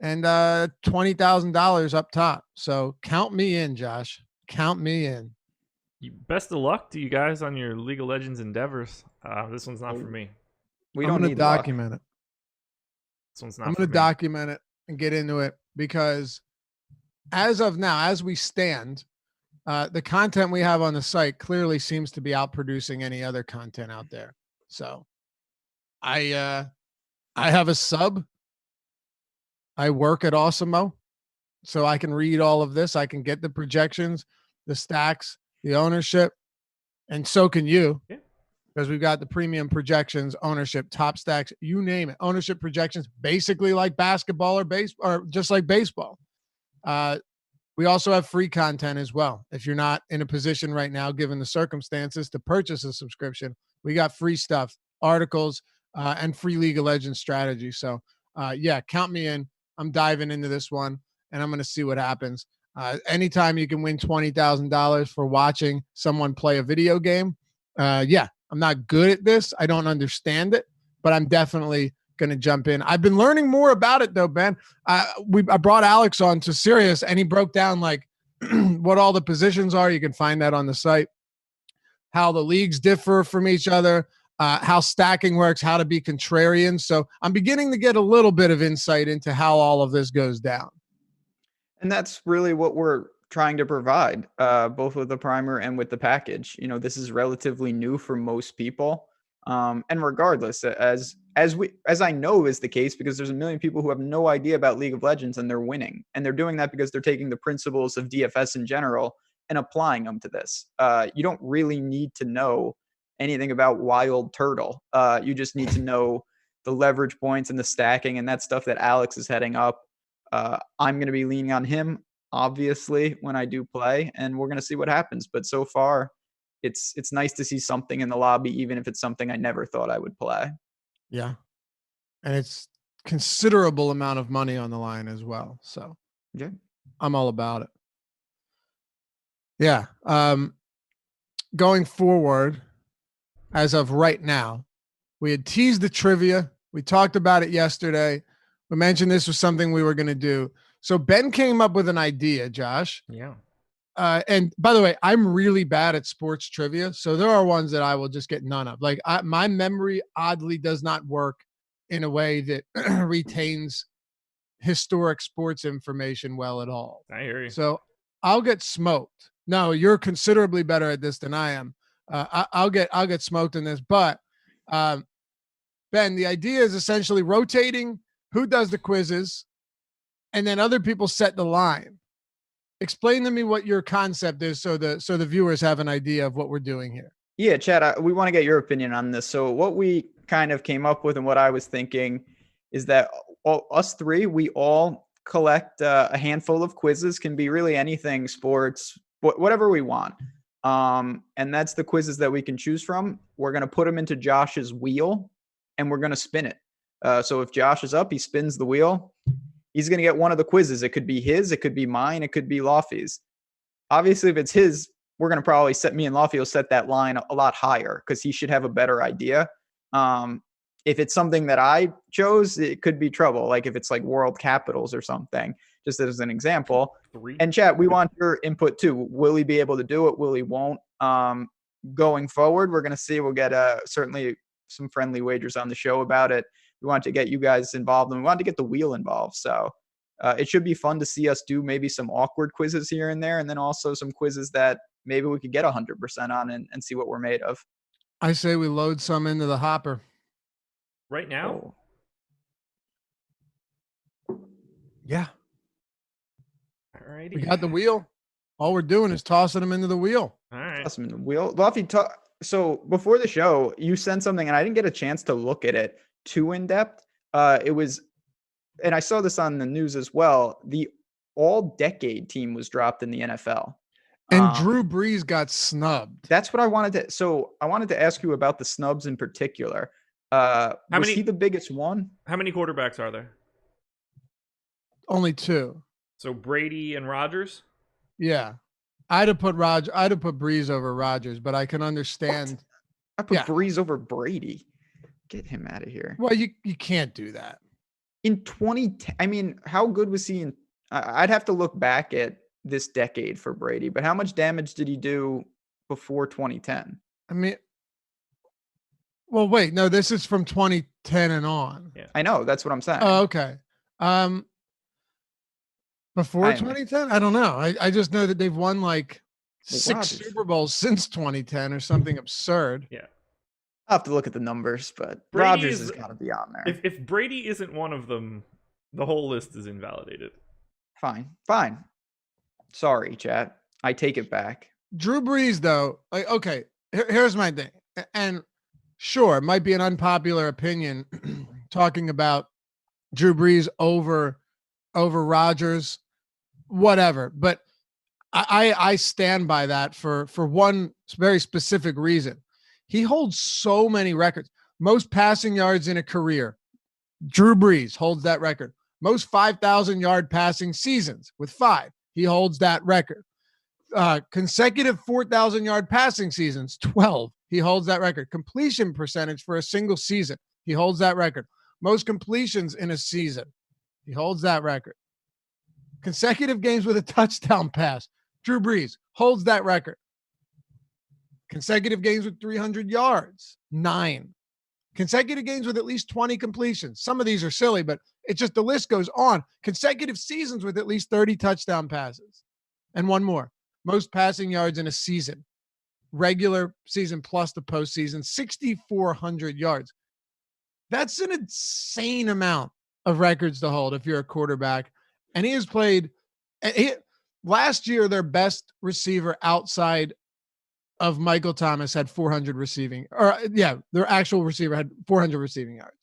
and $20,000 up top. So count me in, Josh. Count me in. Best of luck to you guys on your League of Legends endeavors. This one's not for me. We don't need document it. This one's not. I'm going to document it and get into it because as of now, as we stand, the content we have on the site clearly seems to be outproducing any other content out there. So I have a sub. I work at Awesemo, so I can read all of this. I can get the projections, the stacks, the ownership, and so can you. Yeah. Because we've got the premium projections, ownership, top stacks, you name it. Ownership projections, basically like basketball or baseball, or just like baseball. We also have free content as well. If you're not in a position right now, given the circumstances, to purchase a subscription, we got free stuff, articles, and free League of Legends strategy. So, yeah, count me in. I'm diving into this one, and I'm going to see what happens. Anytime you can win $20,000 for watching someone play a video game. Yeah, I'm not good at this. I don't understand it, but I'm definitely going to jump in. I've been learning more about it though, Ben. I brought Alex on to Sirius and he broke down like what all the positions are. You can find that on the site, how the leagues differ from each other, how stacking works, how to be contrarian. So I'm beginning to get a little bit of insight into how all of this goes down. And that's really what we're trying to provide, both with the primer and with the package. You know, this is relatively new for most people. And regardless, as I know is the case, because there's a million people who have no idea about League of Legends and they're winning. And they're doing that because they're taking the principles of DFS in general and applying them to this. You don't really need to know anything about Wild Turtle. You just need to know the leverage points and the stacking and that stuff that Alex is heading up. I'm going to be leaning on him, obviously, when I do play, and we're going to see what happens. But so far, it's nice to see something in the lobby, even if it's something I never thought I would play. Yeah. And it's considerable amount of money on the line as well. So yeah, I'm all about it. Yeah. Going forward, as of right now, we had teased the trivia. We talked about it yesterday. We mentioned this was something we were going to do. So Ben came up with an idea, Josh. Yeah. And by the way, I'm really bad at sports trivia. So there are ones that I will just get none of. Like my memory oddly does not work in a way that retains historic sports information well at all. I hear you. So I'll get smoked. No, you're considerably better at this than I am. I'll get smoked in this. But Ben, the idea is essentially rotating who does the quizzes, and then other people set the line. Explain to me what your concept is so the viewers have an idea of what we're doing here. Yeah, Chad, we want to get your opinion on this. So what we kind of came up with and what I was thinking is that us three, we all collect a handful of quizzes, can be really anything, sports, whatever we want. And that's the quizzes that we can choose from. We're going to put them into Josh's wheel and we're going to spin it. So if Josh is up, he spins the wheel. He's going to get one of the quizzes. It could be his, it could be mine, it could be Lofty's. Obviously, if it's his, we're going to probably me and Lofty will set that line a lot higher because he should have a better idea. If it's something that I chose, it could be trouble. Like if it's like world capitals or something, just as an example. And chat, we want your input too. Will he be able to do it? Will he won't? Going forward, we're going to see. We'll get certainly some friendly wagers on the show about it. We want to get you guys involved and we want to get the wheel involved. So it should be fun to see us do maybe some awkward quizzes here and there. And then also some quizzes that maybe we could get 100% on and see what we're made of. I say we load some into the hopper. Right now? Oh. Yeah. Alrighty. We got the wheel. All we're doing is tossing them into the wheel. All right. Toss them in the wheel. Lofty, so before the show, you sent something and I didn't get a chance to look at it too in depth. It was, and I saw this on the news as well, the all-decade team was dropped in the NFL. And Drew Brees got snubbed. That's what I wanted to. So I wanted to ask you about the snubs in particular. Was he the biggest one? How many quarterbacks are there? Only two. So Brady and Rodgers? Yeah. I'd have put Brees over Rodgers, but I can understand. What? I put Brees over Brady. Get him out of here. Well, you can't do that. In 2010, I mean, how good was he in? I'd have to look back at this decade for Brady, but how much damage did he do before 2010? I mean, well, wait, no, this is from 2010 and on. Yeah. I know, that's what I'm saying. Oh, okay. Before 2010, I don't know. I just know that they've won like 6 Super Bowls since 2010 or something absurd. Yeah. I'll have to look at the numbers, but Rodgers has got to be on there. If Brady isn't one of them, the whole list is invalidated. Fine. Sorry, chat. I take it back. Drew Brees, though, like, okay, here's my thing. And sure, it might be an unpopular opinion talking about Drew Brees over Rodgers, whatever. But I stand by that for one very specific reason. He holds so many records. Most passing yards in a career. Drew Brees holds that record. Most 5,000-yard passing seasons with 5. He holds that record. Consecutive 4,000-yard passing seasons, 12. He holds that record. Completion percentage for a single season. He holds that record. Most completions in a season. He holds that record. Consecutive games with a touchdown pass. Drew Brees holds that record. Consecutive games with 300 yards, 9. Consecutive games with at least 20 completions. Some of these are silly, but it's just the list goes on. Consecutive seasons with at least 30 touchdown passes. And one more. Most passing yards in a season. Regular season plus the postseason, 6,400 yards. That's an insane amount of records to hold if you're a quarterback. And he has played last year, their best receiver outside of Michael Thomas had 400 receiving, their actual receiver had 400 receiving yards,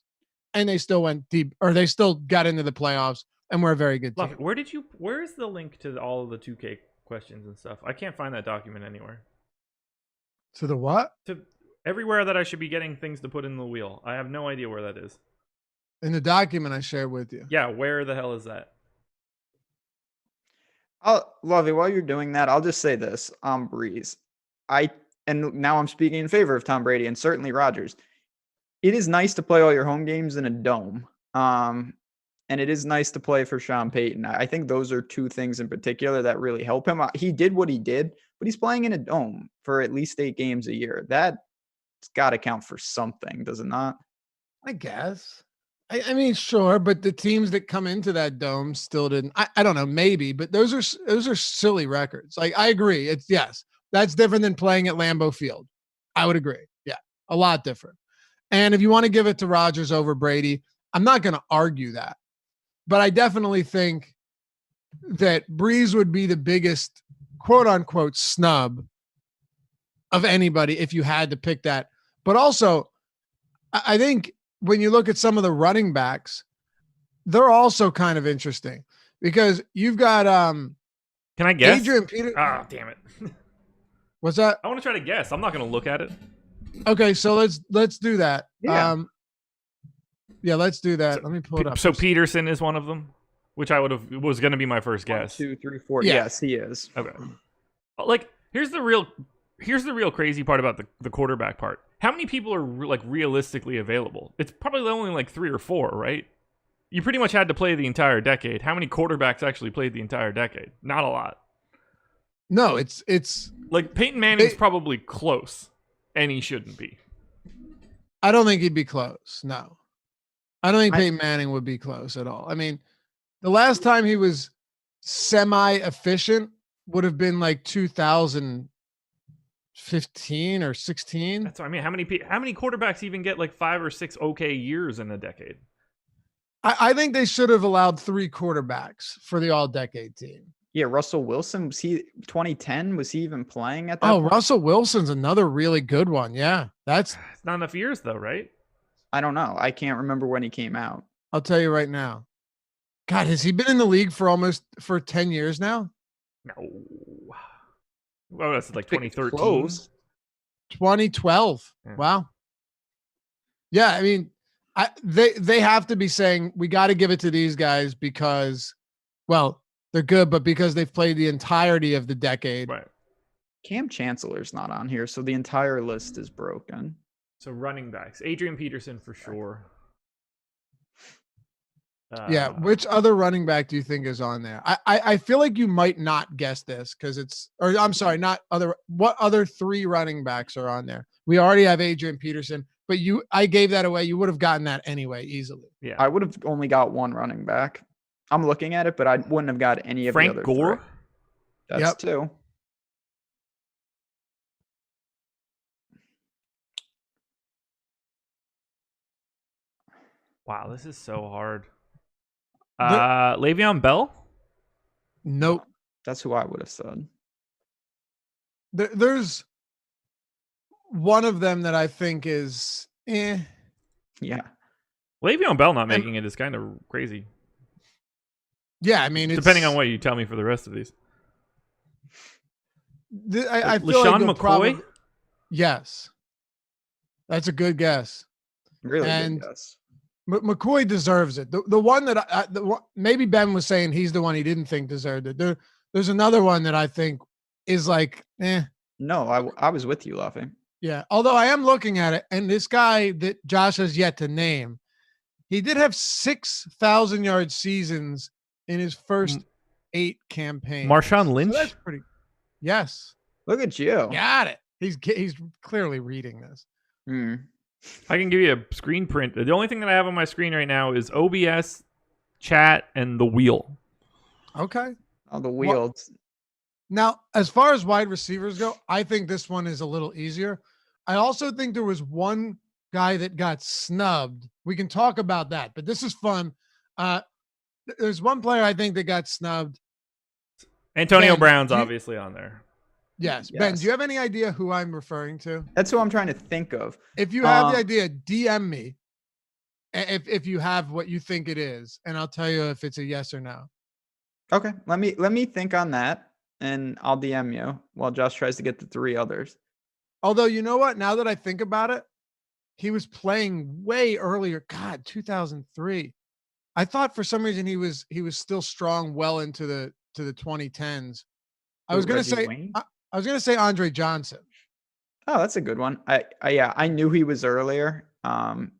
and they still went deep, or they still got into the playoffs and were a very good team. Where's the link to all of the 2K questions and stuff? I can't find that document anywhere. To the what? To everywhere that I should be getting things to put in the wheel. I have no idea where that is. In the document I shared with you. Yeah, where the hell is that? Lovey, while you're doing that, I'll just say this. Breeze. And now I'm speaking in favor of Tom Brady and certainly Rodgers. It is nice to play all your home games in a dome. And it is nice to play for Sean Payton. I think those are two things in particular that really help him. He did what he did, but he's playing in a dome for at least 8 games a year. That's got to count for something, does it not? I guess. I mean, sure, but the teams that come into that dome still didn't. I don't know, maybe, but those are silly records. Like, I agree. Yes, that's different than playing at Lambeau Field. I would agree. Yeah, a lot different. And if you want to give it to Rodgers over Brady, I'm not going to argue that. But I definitely think that Breeze would be the biggest quote-unquote snub of anybody if you had to pick that. But also, I think when you look at some of the running backs, they're also kind of interesting because you've got Can I guess? Adrian Peterson. Ah, damn it. What's that? I want to try to guess. I'm not going to look at it. Okay, so let's do that. Yeah. Let's do that. Let me pull it up. So Peterson is one of them, which was going to be my first guess. 1, 2, 3, 4. Yeah. Yes, he is. Okay. Like, here's the real crazy part about the quarterback part. How many people are realistically available? It's probably only like 3 or 4, right? You pretty much had to play the entire decade. How many quarterbacks actually played the entire decade? Not a lot. No, it's like Peyton Manning's probably close, and he shouldn't be. I don't think he'd be close. No, I don't think Peyton Manning would be close at all. I mean, the last time he was semi-efficient would have been like 2015 or 16. That's what I mean. How many quarterbacks even get like 5 or 6 okay years in a decade? I think they should have allowed 3 quarterbacks for the all-decade team. Yeah, Russell Wilson, was he 2010? Was he even playing at that point? Russell Wilson's another really good one. Yeah, it's not enough years though, right? I don't know. I can't remember when he came out. I'll tell you right now. God, has he been in the league for 10 years now? No. What was it, like 2013? Close. 2012. Yeah. Wow. Yeah, I mean, they have to be saying we got to give it to these guys because, well, they're good, but because they've played the entirety of the decade. Right. Cam Chancellor's not on here, so the entire list is broken. So running backs, Adrian Peterson for sure. Yeah, which other running back do you think is on there? I feel like you might not guess this because what other 3 running backs are on there? We already have Adrian Peterson, but I gave that away. You would have gotten that anyway, easily. Yeah. I would have only got 1 running back. I'm looking at it, but I wouldn't have got any of Frank the other Gore? 3. That's 2. Wow, this is so hard. Le'Veon Bell? Nope. That's who I would have said. There's one of them that I think is Yeah. Le'Veon Bell not making it is kind of crazy. Yeah, I mean, depending on what you tell me for the rest of these. I feel LaShawn like McCoy? Yes. That's a good guess. Really good guess. McCoy deserves it. The one that maybe Ben was saying he's the one he didn't think deserved it. The There's another one that I think is like, No, I was with you, laughing. Yeah. Although I am looking at it, and this guy that Josh has yet to name, he did have 6,000-yard seasons in his first 8 campaigns. Marshawn Lynch? So that's pretty. Yes. Look at you. Got it. He's clearly reading this. I can give you a screen print. The only thing that I have on my screen right now is OBS, chat, and the wheel. Okay. Oh, the wheels. Now, as far as wide receivers go, I think this one is a little easier. I also think there was one guy that got snubbed. We can talk about that, but this is fun. There's one player I think that got snubbed. Antonio Ben, Brown's obviously on there. Yes. Ben, do you have any idea who I'm referring to? That's who I'm trying to think of. If you have the idea, DM me if you have what you think it is, and I'll tell you if it's a yes or no. Okay. Let me think on that, and I'll DM you while Josh tries to get the 3 others. Although, you know what? Now that I think about it, he was playing way earlier. God, 2003. I thought for some reason he was still strong well into the 2010s. I was going to say Andre Johnson. Oh, that's a good one. I knew he was earlier.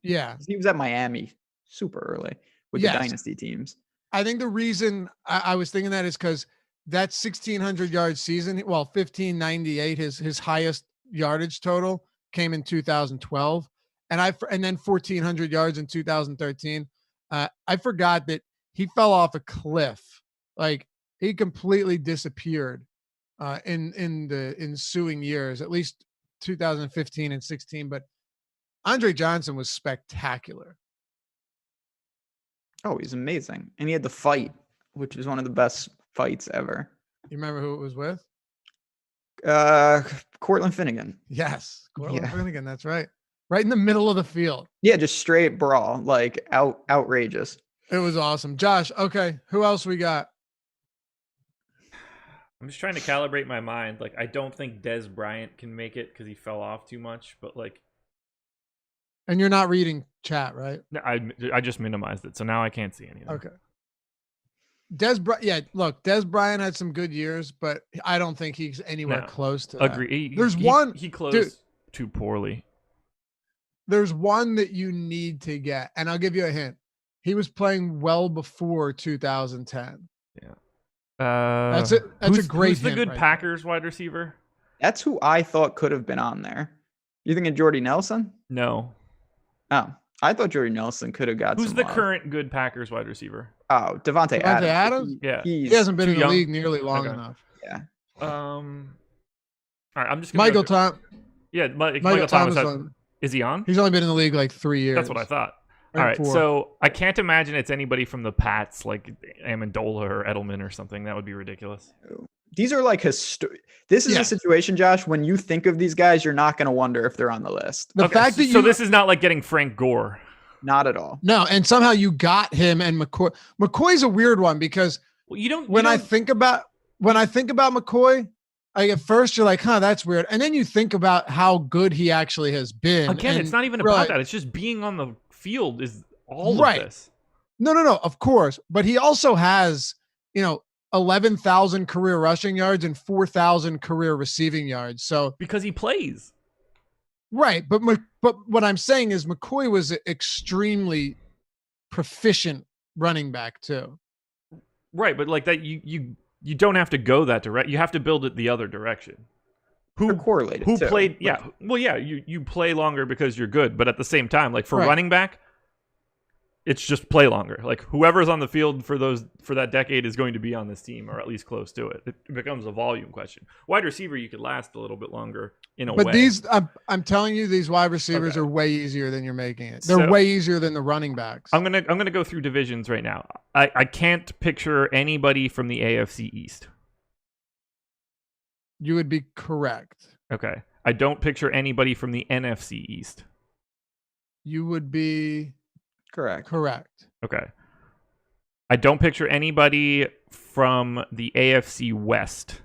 Yeah. He was at Miami super early with the dynasty teams. I think the reason I was thinking that is because that 1,600-yard season, 1,598, his highest yardage total came in 2012, and then 1,400 yards in 2013. I forgot that he fell off a cliff, like he completely disappeared in the ensuing years, at least 2015 and 16. But Andre Johnson was spectacular. Oh, he's amazing. And he had the fight, which is one of the best fights ever. You remember who it was with? Cortland Finnegan. Yes. Cortland Finnegan. That's right. Right in the middle of the field. Yeah, just straight brawl, like outrageous. It was awesome. Josh, okay. Who else we got? I'm just trying to calibrate my mind. Like, I don't think Dez Bryant can make it because he fell off too much, but like. And you're not reading chat, right? No, I just minimized it, so now I can't see anything. Okay. Dez Bryant had some good years, but I don't think he's anywhere close to that. Agree. He closed too poorly. There's one that you need to get, and I'll give you a hint. He was playing well before 2010. Yeah. That's it. That's a great Who's the hint good right Packers wide receiver? That's who I thought could have been on there. You thinking Jordy Nelson? No. Oh, I thought Jordy Nelson could have got Who's some the love. current good Packers wide receiver? Oh, Devontae Adams. Yeah. He hasn't been in the young. league nearly long enough. Yeah. All right, I'm just gonna Michael Thomas. Yeah, Michael Thomas. Is he on? He's only been in the league like 3 years. That's what I thought. All right, 4. so I can't imagine it's anybody from the Pats, like Amendola or Edelman or something. That would be ridiculous. These are like this is a situation, Josh, when you think of these guys, you're not going to wonder if they're on the list. The fact that so this is not like getting Frank Gore. Not at all. No, and somehow you got him and McCoy. McCoy's a weird one because when I think about McCoy, at first you're like, that's weird. And then you think about how good he actually has been. Again, it's not even about that. It's just being on the field is all of this. No, of course. But he also has, 11,000 career rushing yards and 4,000 career receiving yards. So because he plays. Right. But what I'm saying is McCoy was an extremely proficient running back too. Right. But like that, you don't have to go that direct. You have to build it the other direction. They're correlated. Who too. played? Yeah. Well, yeah. You play longer because you're good, but at the same time, like for running back, it's just play longer. Like whoever's on the field for that decade is going to be on this team, or at least close to it. It becomes a volume question. Wide receiver, you could last a little bit longer in a way. But I'm telling you, these wide receivers are way easier than you're making it. They're way easier than the running backs. I'm gonna go through divisions right now. I can't picture anybody from the AFC East. You would be correct. Okay. I don't picture anybody from the NFC East. You would be correct. Okay. I don't picture anybody from the AFC West.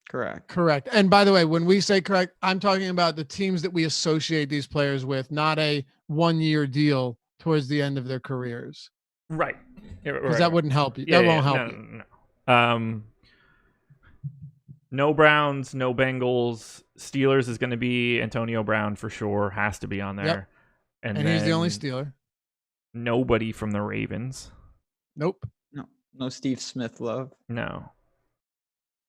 Correct. And by the way, when we say correct, I'm talking about the teams that we associate these players with, not a 1-year deal towards the end of their careers. Right. Because that wouldn't help you. That won't help you. No. No Browns, no Bengals. Steelers is going to be Antonio Brown for sure. Has to be on there. Yep. And he's the only Steeler. Nobody from the Ravens. Nope. No Steve Smith love. No.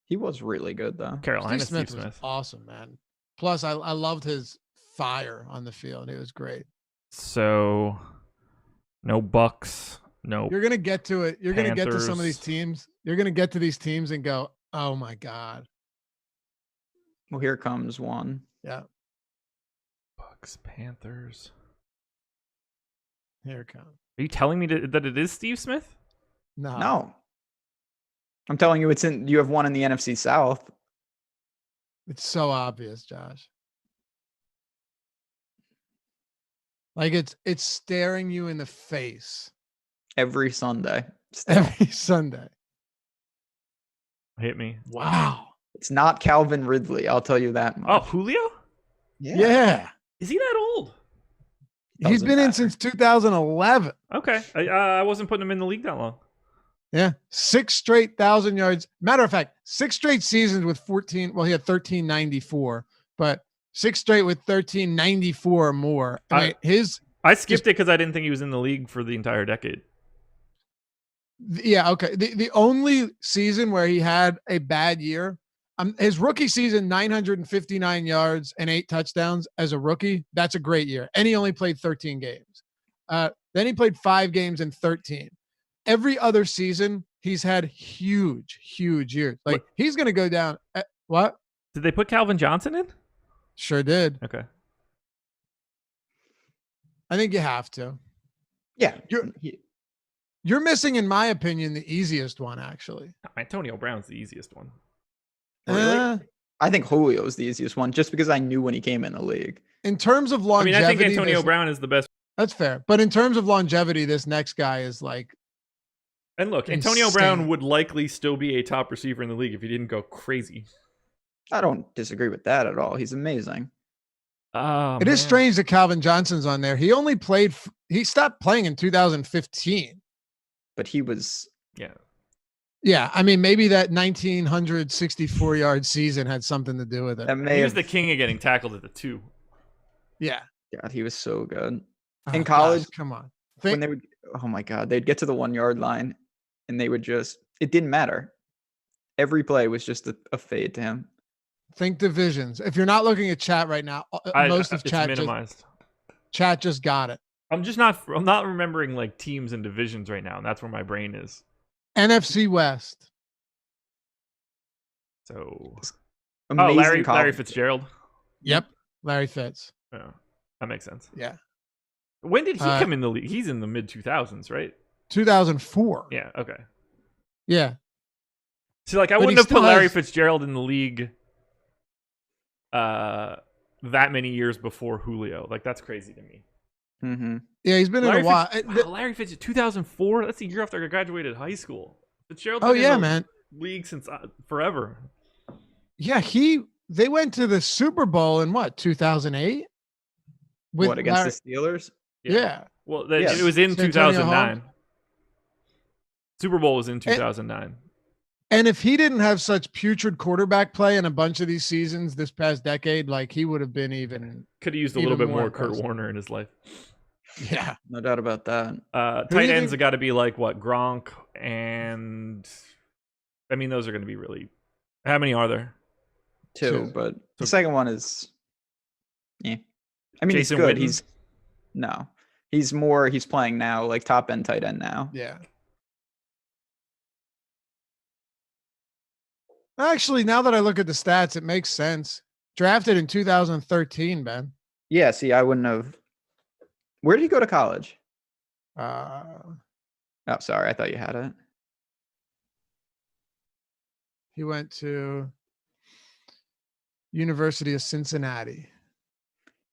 He was really good though. Carolina Steve Smith was awesome, man. Plus, I loved his fire on the field. It was great. So, no Bucks. No. You're gonna get to it. You're gonna get to some of these Panthers. teams. You're gonna get to these teams and go, "Oh my god." Well, here comes one. Yeah, Bucks, Panthers. here it comes. Are you telling me that it is Steve Smith? No. I'm telling you, you have one in the NFC South. It's so obvious, Josh. Like it's staring you in the face Every Sunday. Still. every Sunday. Hit me. Wow. It's not Calvin Ridley. I'll tell you that much. Oh, Julio? Yeah. Is he that old? He's Doesn't been in matter. since 2011. Okay. I wasn't putting him in the league that long. Yeah. 6 straight 1,000 yards. Matter of fact, 6 straight seasons with 14. Well, he had 1394, but 6 straight with 1394 or more. I skipped it because I didn't think he was in the league for the entire decade. Yeah. Okay. The only season where he had a bad year, his rookie season, 959 yards and 8 touchdowns as a rookie. That's a great year. And he only played 13 games. Then he played 5 games in 13. Every other season, he's had huge years. Like he's going to go down. What? Did they put Calvin Johnson in? Sure did. Okay. I think you have to. Yeah. You're missing, in my opinion, the easiest one, actually. Antonio Brown's the easiest one. Really? I think Julio is the easiest one just because I knew when he came in the league. In terms of longevity, I think Antonio Brown is the best. That's fair. But in terms of longevity, this next guy is like. And look, Antonio Brown would likely still be a top receiver in the league if he didn't go crazy. I don't disagree with that at all. He's amazing. It is strange that Calvin Johnson's on there. He only played. He stopped playing in 2015. But he was. Yeah. Yeah. I mean, maybe that 1,964-yard season had something to do with it. He was the king of getting tackled at the 2. Yeah. God, he was so good. In college, gosh, come on. When they would, oh my God, they'd get to the 1-yard line and they would just, it didn't matter. Every play was just a fade to him. Think divisions. If you're not looking at chat right now, most of chat minimized. Chat just got it. I'm not remembering like teams and divisions right now, and that's where my brain is. NFC West. So amazing. Larry Fitzgerald. Yep. Larry Fitz. Yeah, that makes sense. Yeah. When did he come in the league? He's in the mid 2000s, right? 2004. Yeah. Okay. Yeah. See, like I wouldn't have put Larry Fitzgerald in the league that many years before Julio. Like that's crazy to me. Mm-hmm. Yeah, he's been in a while. Larry Fitz, 2004. That's the year after I graduated high school. Fitzgerald. Oh yeah, man. League since forever. Yeah, they went to the Super Bowl in what 2008. What against the Steelers? Yeah. Well, it was in 2009. Super Bowl was in 2009. And if he didn't have such putrid quarterback play in a bunch of these seasons this past decade, like he would have been could have used a little bit more Kurt Warner in his life. Yeah, no doubt about that. Tight ends have got to be like what Gronk and I mean those are going to be really. How many are there? 2, but the second one is. Yeah, I mean Jason he's good. Witten? He's playing now like top end tight end now. Yeah. Actually, now that I look at the stats, it makes sense. Drafted in 2013, Ben. Yeah, see, I wouldn't have. Where did he go to college? Oh, sorry. I thought you had it. He went to University of Cincinnati.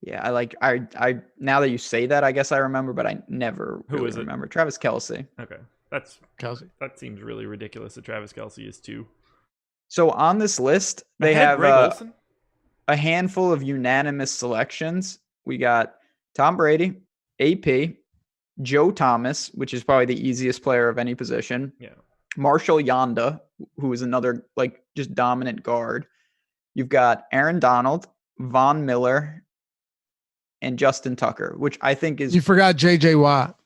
Yeah, I now that you say that, I guess I remember, but I never really remember. Travis Kelce. Okay. That's Kelce. That seems really ridiculous that Travis Kelce is 2. So on this list, they have a handful of unanimous selections. We got Tom Brady, AP, Joe Thomas, which is probably the easiest player of any position. Yeah. Marshall Yanda, who is another like just dominant guard. You've got Aaron Donald, Von Miller, and Justin Tucker, which I think is You forgot JJ Watt.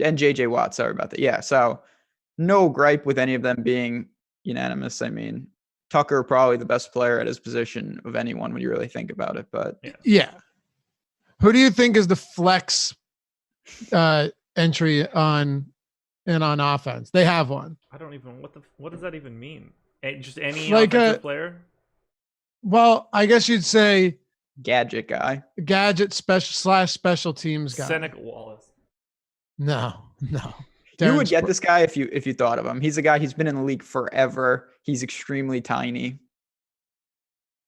and JJ Watt. Sorry about that. Yeah. So no gripe with any of them being unanimous. I mean, Tucker probably the best player at his position of anyone when you really think about it. But Yeah. Who do you think is the flex entry on offense? They have one. I don't even what does that even mean? Just any Like offensive player? Well, I guess you'd say gadget guy. Gadget special teams guy. Seneca Wallace. No. You would get this guy if you thought of him. He's a guy. He's been in the league forever. He's extremely tiny.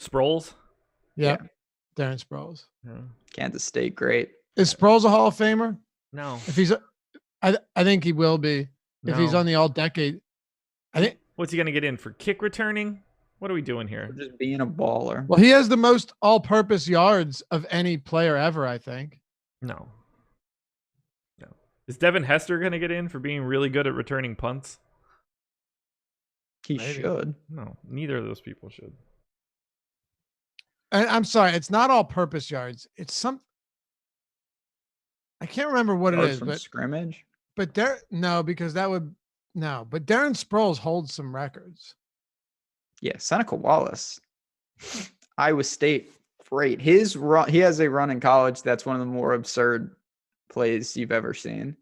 Sproles. Yeah. Darren Sproles. Yeah. Kansas State, great. Is Sproles a Hall of Famer? No. If he's, I think he will be. If he's on the all-decade, I think. What's he gonna get in for kick returning? What are we doing here? For just being a baller. Well, he has the most all-purpose yards of any player ever, I think. No. Is Devin Hester going to get in for being really good at returning punts? He should. No, neither of those people should. And I'm sorry, it's not all-purpose yards. It's some. I can't remember what it is, from but scrimmage. But because that would no. But Darren Sproles holds some records. Yeah, Seneca Wallace, Iowa State, great. His run. He has a run in college that's one of the more absurd plays you've ever seen,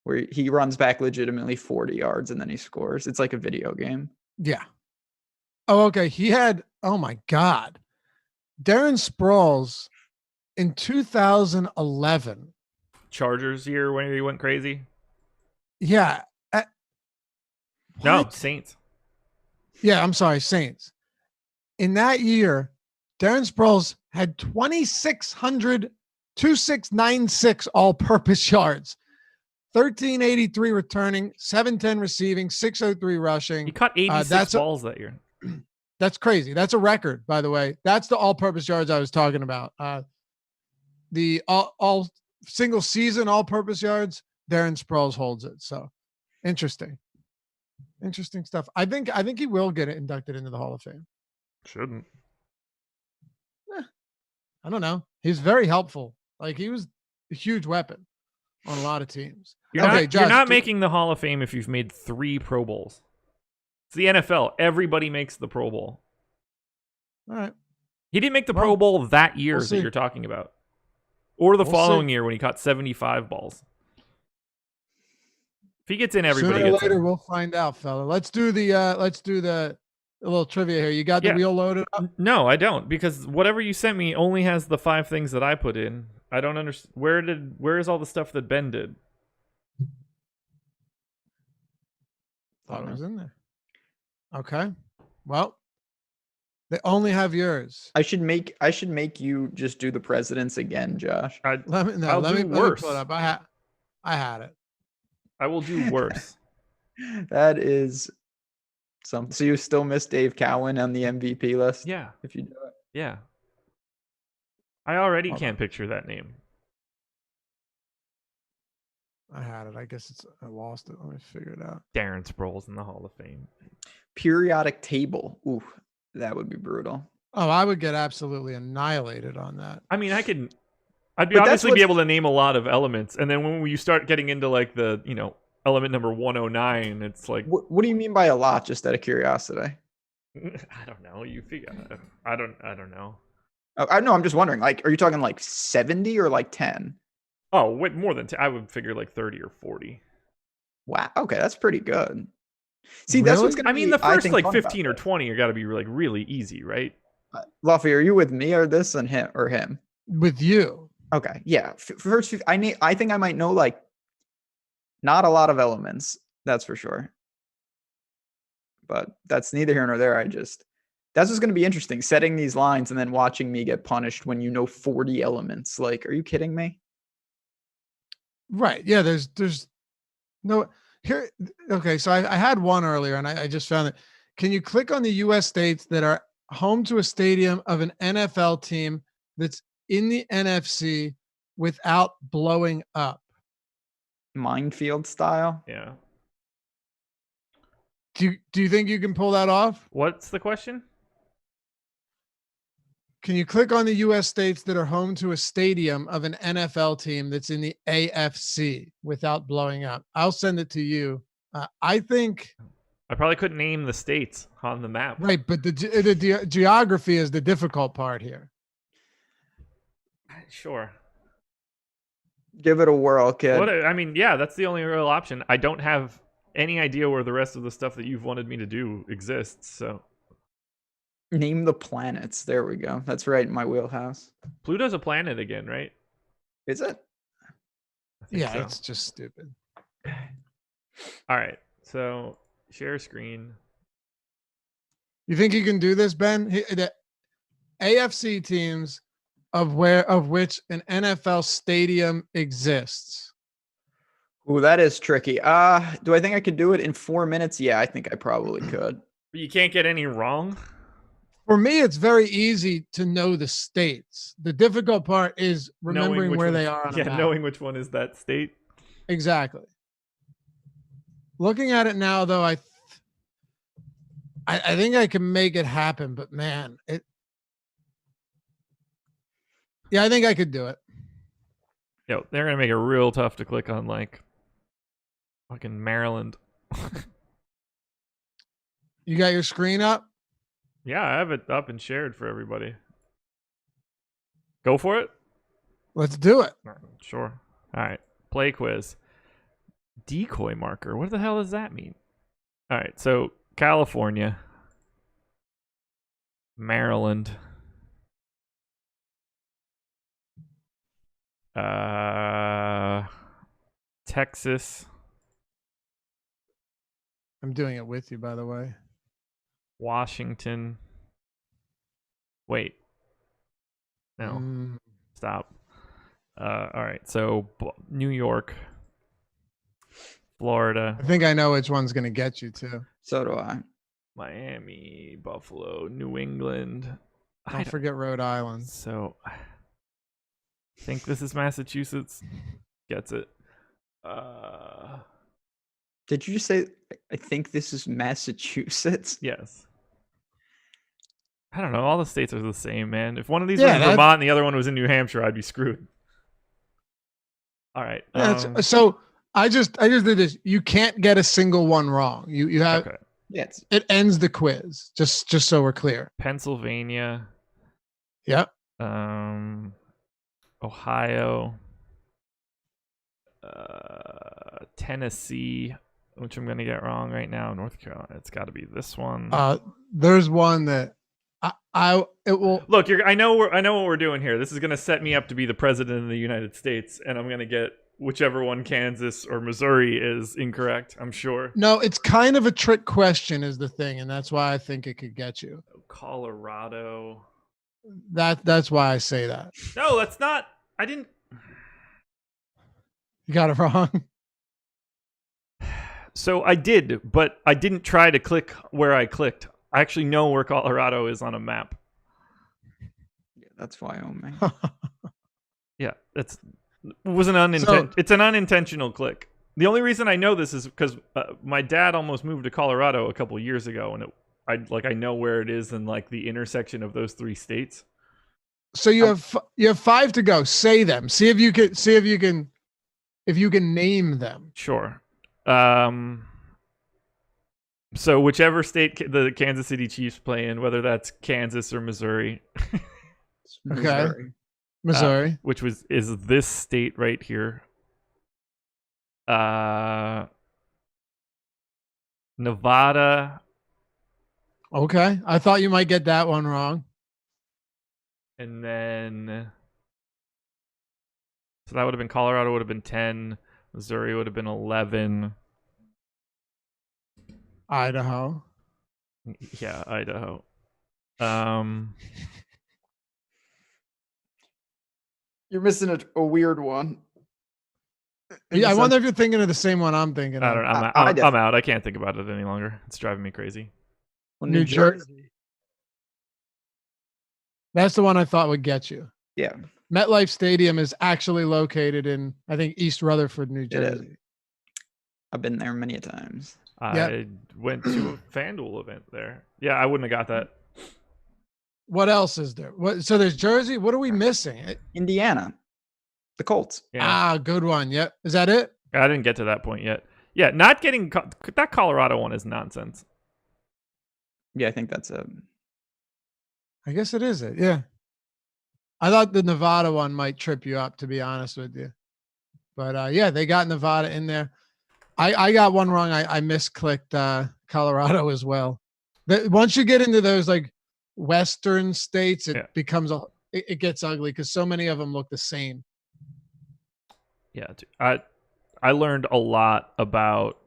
where he runs back legitimately 40 yards and then he scores. It's like a video game. Yeah. Oh, okay. Oh my God. Darren Sproles in 2011. Chargers year when he went crazy? Yeah. No, Saints. Yeah, I'm sorry, Saints. In that year, Darren Sproles had 2,696 all-purpose yards, 1,383 returning, 710 receiving, 603 rushing. He caught 86 balls that year. That's crazy. That's a record, by the way. That's the all-purpose yards I was talking about. The all single season all-purpose yards, Darren Sproles holds it. So interesting stuff. I think he will get inducted into the Hall of Fame. Shouldn't. I don't know. He's very helpful. Like, he was a huge weapon on a lot of teams. Josh, you're not making the Hall of Fame if you've made 3 Pro Bowls. It's the NFL. Everybody makes the Pro Bowl. All right. He didn't make the Pro Bowl that year that you're talking about. Or the following year when he caught 75 balls. If he gets in, everybody Sooner or gets later, in. we'll find out, fella. Let's do the little trivia here. You got the wheel loaded up? No, I don't, because whatever you sent me only has the 5 things that I put in. I don't understand. Where is all the stuff that Ben did? Thought it was in there. Okay. Well, they only have yours. I should make you just do the presidents again, Josh. Let me pull it up. I had it. I will do worse. That is something. So you still miss Dave Cowan on the MVP list? Yeah. If you do it. Yeah. I already can't picture that name. I had it. I guess I lost it. Let me figure it out. Darren Sproles in the Hall of Fame. Periodic table. Ooh, that would be brutal. Oh, I would get absolutely annihilated on that. I mean, I'd obviously be able to name a lot of elements, and then when you start getting into like the, element number 109, it's like, what do you mean by a lot? Just out of curiosity. I don't know. You figure. I don't know. I know. I'm just wondering. Like, are you talking like 70 or like 10? Oh, wait, more than 10. I would figure like 30 or 40. Wow. Okay, that's pretty good. See, really? that's what's gonna. I mean, the first like 15 or 20 are got to be like really easy, right? Luffy, are you with me or this and him? With you. Okay. Yeah. First, I think I might know like not a lot of elements. That's for sure. But that's neither here nor there. That's what's going to be interesting. Setting these lines and then watching me get punished when 40 elements. Like, are you kidding me? Right. Yeah. There's no here. Okay. So I had one earlier and I just found it. Can you click on the U.S. states that are home to a stadium of an NFL team that's in the NFC without blowing up? Minefield style. Yeah. Do you think you can pull that off? What's the question? Can you click on the U.S. states that are home to a stadium of an NFL team that's in the AFC without blowing up? I'll send it to you. I think I probably couldn't name the states on the map. right, but the geography is the difficult part here. Sure. Give it a whirl, kid. I mean, yeah, that's the only real option. I don't have any idea where the rest of the stuff that you've wanted me to do exists. So Name the planets. There we go. That's right in my wheelhouse. Pluto's a planet again, right? Is it? I think Yeah, so. it's just stupid. All right. So share screen. You think you can do this, Ben? The AFC teams of which an NFL stadium exists. Ooh, that is tricky. Do I think I could do it in 4 minutes? Yeah, I think I probably could. But you can't get any wrong. For me, it's very easy to know the states. The difficult part is remembering where they are on a map. Knowing which one is that state. Exactly. Looking at it now, though, I think I can make it happen. But man, yeah, I think I could do it. Yo, they're gonna make it real tough to click on like fucking Maryland. You got your screen up? Yeah, I have it up and shared for everybody. Go for it. Let's do it. Sure. All right. Play quiz. Decoy marker. What the hell does that mean? All right. So California, Maryland, Texas, I'm doing it with you, by the way. Washington. Wait. No. Stop. All right. So New York, Florida. I think I know which one's going to get you too. So do I. Miami, Buffalo, New England. Don't forget Rhode Island. So I think this is Massachusetts. Gets it. Did you just say, I think this is Massachusetts? Yes. I don't know. All the states are the same, man. If one of these was in Vermont and the other one was in New Hampshire, I'd be screwed. All right. So I just did this. You can't get a single one wrong. You have. Okay. Yeah, it ends the quiz. Just so we're clear. Pennsylvania. Yep. Ohio. Tennessee, which I'm gonna get wrong right now. North Carolina. It's got to be this one. There's one that it will look. I know what we're doing here. This is gonna set me up to be the president of the United States, and I'm gonna get whichever one, Kansas or Missouri, is incorrect. I'm sure. No, it's kind of a trick question, is the thing, and that's why I think it could get you. Colorado. That's why I say that. No, that's not. I didn't. You got it wrong. So I did, but I didn't try to click where I clicked. I actually know where Colorado is on a map. Yeah, that's Wyoming. Yeah, it's an unintentional click. The only reason I know this is because my dad almost moved to Colorado a couple years ago, and I know where it is in like the intersection of those three states. So you have 5 to go. Say them. See if you can name them. Sure. So whichever state the Kansas City Chiefs play in, whether that's Kansas or Missouri. Okay. Missouri. Which is this state right here. Nevada. Okay. I thought you might get that one wrong. And then so that would have been Colorado would have been 10. Missouri would have been 11. Idaho. Yeah, Idaho. You're missing a weird one. Yeah, I wonder if you're thinking of the same one I'm thinking of. I don't know. I'm out. I can't think about it any longer. It's driving me crazy. Well, New Jersey. That's the one I thought would get you. Yeah. MetLife Stadium is actually located in, I think, East Rutherford, New Jersey. I've been there many a times. I went to a FanDuel event there. Yeah, I wouldn't have got that. What else is there? So there's Jersey. What are we missing? Indiana, the Colts. Yeah. Good one. Yep. Is that it? I didn't get to that point yet. Yeah, not getting that Colorado one is nonsense. Yeah, I think that's a. I guess it is it. Yeah. I thought the Nevada one might trip you up, to be honest with you. But yeah, they got Nevada in there. I got one wrong. I misclicked Colorado as well. Once you get into those like Western states, it becomes it gets ugly because so many of them look the same. Yeah, I learned a lot about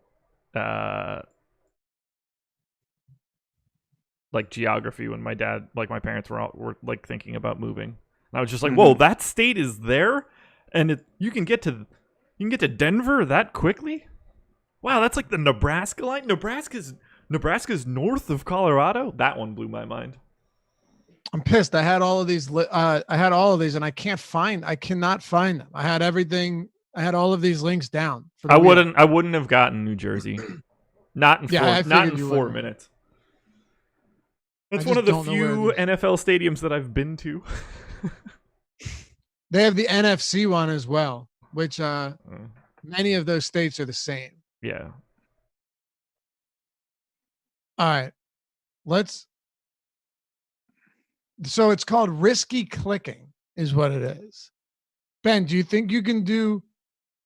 like geography when my parents were like thinking about moving. And I was just like, whoa, that state is there, and you can get to Denver that quickly. Wow, that's like the Nebraska line. Nebraska's north of Colorado. That one blew my mind. I'm pissed. I had all of these. And I cannot find them. I had everything. I had all of these links down. I wouldn't have gotten New Jersey. Not in 4 minutes. That's one of the few NFL stadiums that I've been to. They have the NFC one as well, which many of those states are the same. Yeah. All right. So it's called risky clicking is what it is. Ben, do you think you can do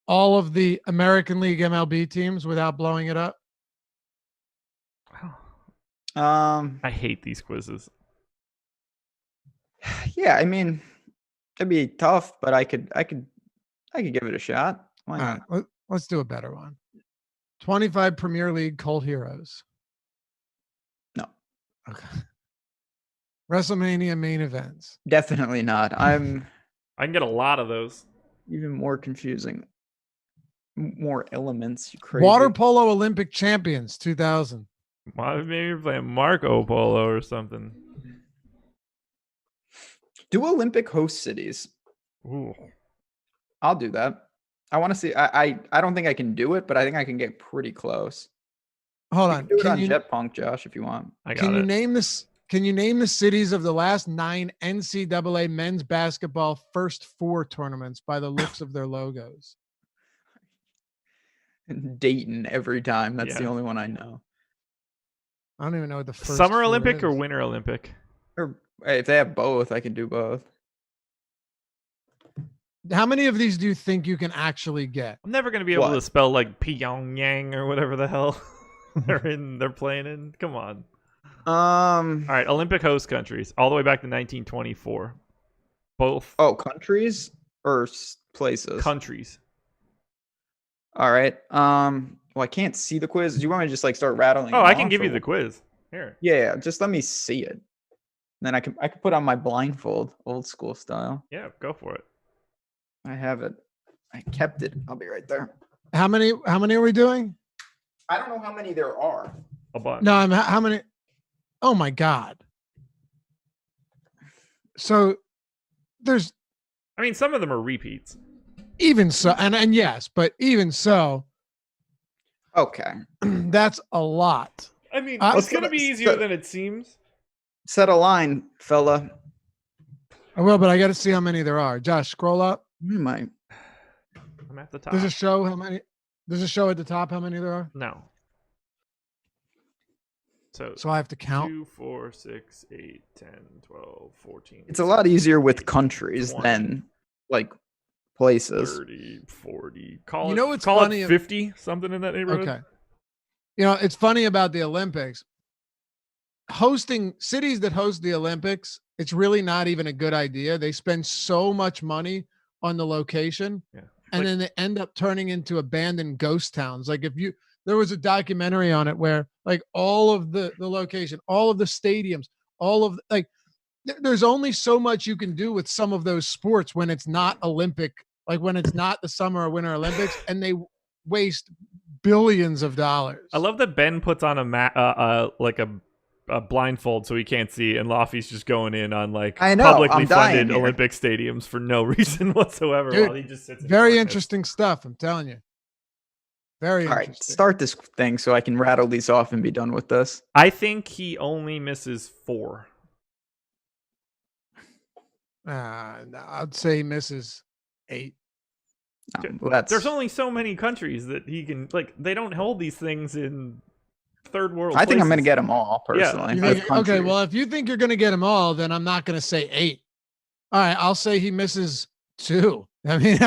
all of the American League MLB teams without blowing it up? I hate these quizzes. Yeah, I mean, it'd be tough, but I could give it a shot. Why not? All right, let's do a better one. 25 Premier League cult heroes. No. Okay. WrestleMania main events. Definitely not. I can get a lot of those. Even more confusing. More elements. You crazy. Water polo Olympic champions 2000. Maybe you're playing Marco Polo or something. Do Olympic host cities. Ooh. I'll do that. I want to see. I don't think I can do it, but I think I can get pretty close. Hold on. Do it on Jetpunk, Josh, if you want. Can you name this? Can you name the cities of the last 9 NCAA men's basketball first 4 tournaments by the looks of their logos? Dayton every time. That's the only one I know. I don't even know what the first Summer Olympic is. or Winter Olympic? Or if they have both, I can do both. How many of these do you think you can actually get? I'm never going to be able to spell like Pyongyang or whatever the hell they're playing in. Come on. All right, Olympic host countries, all the way back to 1924. Both. Oh, countries or places? Countries. All right. Well, I can't see the quiz. Do you want me to just like start rattling? Oh, I can give you the quiz. Here. Yeah, just let me see it. Then I can put on my blindfold, old school style. Yeah, go for it. I have it. I kept it. I'll be right there. How many are we doing? I don't know how many there are. A bunch. No, how many? Oh my God. So there's. I mean, some of them are repeats. Even so, and yes, but even so. Okay. That's a lot. I mean, it's going to be easier than it seems. Set a line, fella. I will, but I got to see how many there are. Josh, scroll up. I'm at the top. Does it show how many? Does it show at the top how many there are? No. So I have to count. 2, 4, 6, 8, 10, 12, 14. It's a lot easier with countries 20, than like places. 30, 40. Call funny it 50, something in that neighborhood. Okay. It's funny about the Olympics. Hosting cities that host the Olympics, it's really not even a good idea. They spend so much money on the location, and then they end up turning into abandoned ghost towns. Like there was a documentary on it where like all of the location, all of the stadiums, all of there's only so much you can do with some of those sports when it's not Olympic, like when it's not the Summer or Winter Olympics, and they waste billions of dollars. I love that Ben puts on a blindfold so he can't see, and Laffy's just going in on publicly funded Olympic stadiums for no reason whatsoever. Dude, while he just sits. Very interesting stuff. I'm telling you. Very All right, interesting. start this thing so I can rattle these off and be done with this. I think he only misses 4. No, I'd say he misses 8. Well, There's only so many countries that he can they don't hold these things in third world. I think I'm going to places. get them all personally. You Both think, okay, countries. well, if you think you're going to get them all, then I'm not going to say 8. All right, I'll say he misses 2. I mean,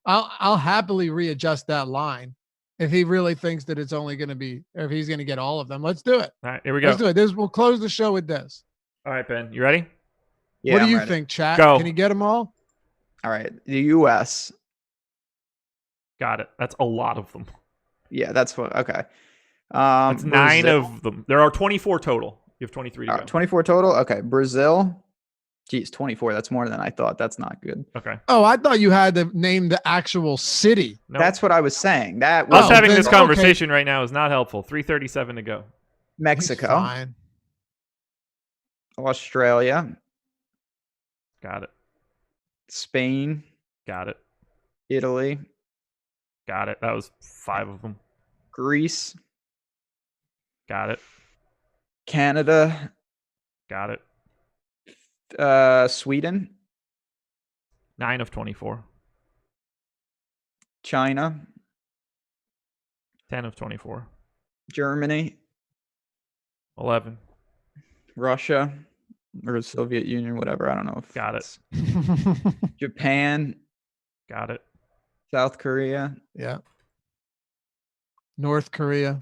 I'll happily readjust that line if he really thinks that it's only going to be, or if he's going to get all of them. Let's do it. All right, here we go. Let's do it. We'll close the show with this. All right, Ben, you ready? Yeah, What do I'm you ready. think, chat? Go. Can he get them all? All right, the U.S. Got it. That's a lot of them. Yeah, that's what. Okay. That's 9 Brazil. of them. There are 24 total. You have 23 to go. 24 total. Okay, Brazil. Geez, 24. That's more than I thought. That's not good. Okay. Oh, I thought you had to name the actual city. No. That's what I was saying. That was Us having then- this okay. conversation right now is not helpful. 3:37 to go. Mexico, Fine. Australia, Got it. Spain, Got it. Italy, Got it. That was 5 of them. Greece, Got it. Canada, Got it. Sweden, 9 of 24. China, 10 of 24. Germany, 11. Russia, or Soviet Union, whatever. I don't know. If Got it. it's Japan, Got it. South Korea. Yeah. North Korea.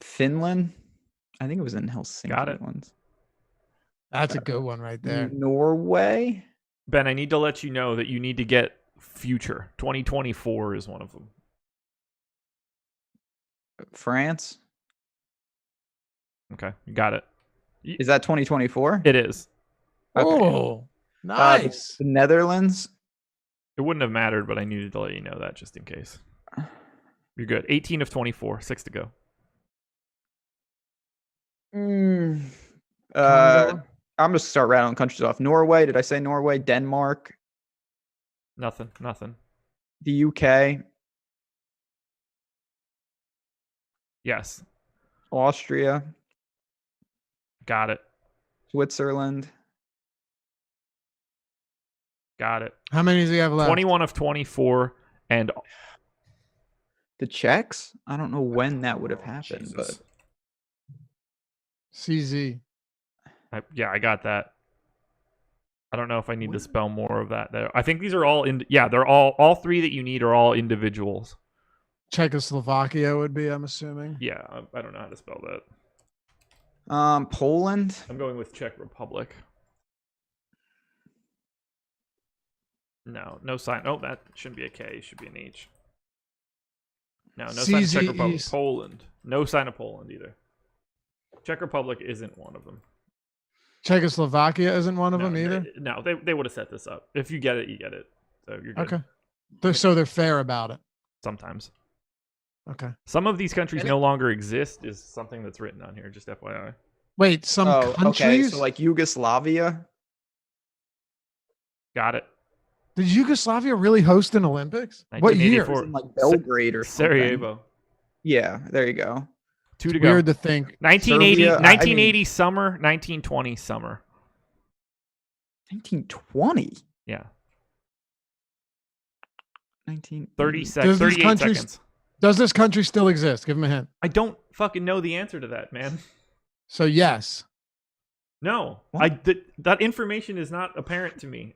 Finland. I think it was in Helsinki. Got it. Once. That's a good one right there. Norway. Ben, I need to let you know that you need to get future. 2024 is one of them. France. Okay. You got it. Is that 2024? It is. Okay. Oh, nice. The Netherlands. It wouldn't have mattered, but I needed to let you know that just in case. You're good. 18 of 24. 6 to go. I'm Congo? going to start rattling countries off. Norway. Did I say Norway? Denmark. Nothing. The UK. Yes. Austria. Got it. Switzerland. Got it. How many does he have left? 21 of 24 and The Czechs. I don't know when that would have happened, Jesus. CZ. I got that. I don't know if I need to spell more of that there. I think these are all they're all 3 that you need are all individuals. Czechoslovakia would be, I'm assuming. Yeah, I don't know how to spell that. but Poland. I'm going with Czech Republic. No sign. Oh, that shouldn't be a K. It should be an H. No sign of Czech Republic. CZEs. Poland. No sign of Poland either. Czech Republic isn't one of them. Czechoslovakia isn't one of them either. They would have set this up. If you get it, you get it. So you're good. Okay. So they're fair about it. Sometimes. Okay. Some of these countries no longer exist is something that's written on here, just FYI. Wait, some Okay. countries? So like Yugoslavia. Got it. Did Yugoslavia really host an Olympics? What year? 1984. In like Belgrade or something. Sarajevo. Yeah, there you go. 2 to It's go. weird to think. 1980, Serbia, 1980 summer, 1920 summer. 1920. Yeah. 19. 30 Does seconds. these 38 countries- seconds. Does this country still exist? Give him a hint. I don't fucking know the answer to that, man. So yes. No. What? That information is not apparent to me.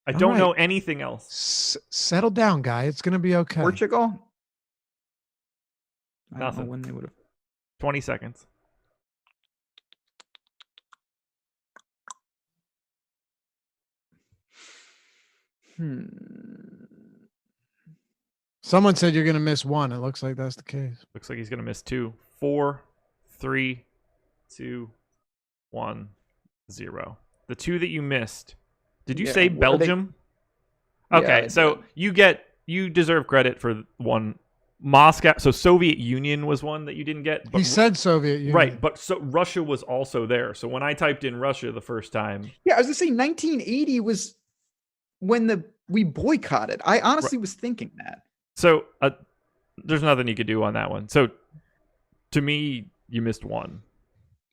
I All don't right. know anything else. Settle down, guy. It's gonna be okay. Portugal. I don't know Nothing. when they would have. 20 seconds. Someone said you're gonna miss one. It looks like that's the case. Looks like he's going to miss 2. 4, 3, 2, 1, 0. The 2 that you missed. Did you Yeah, say what are they- Belgium? Yeah, Okay, I so did. you deserve credit for one. Moscow. So Soviet Union was one that you didn't get. But He said Soviet Union. right, but so Russia was also there. So when I typed in Russia the first time, Yeah, I was gonna say 1980 was when the we boycotted. I honestly was thinking that. So there's nothing you could do on that one. So to me, you missed one.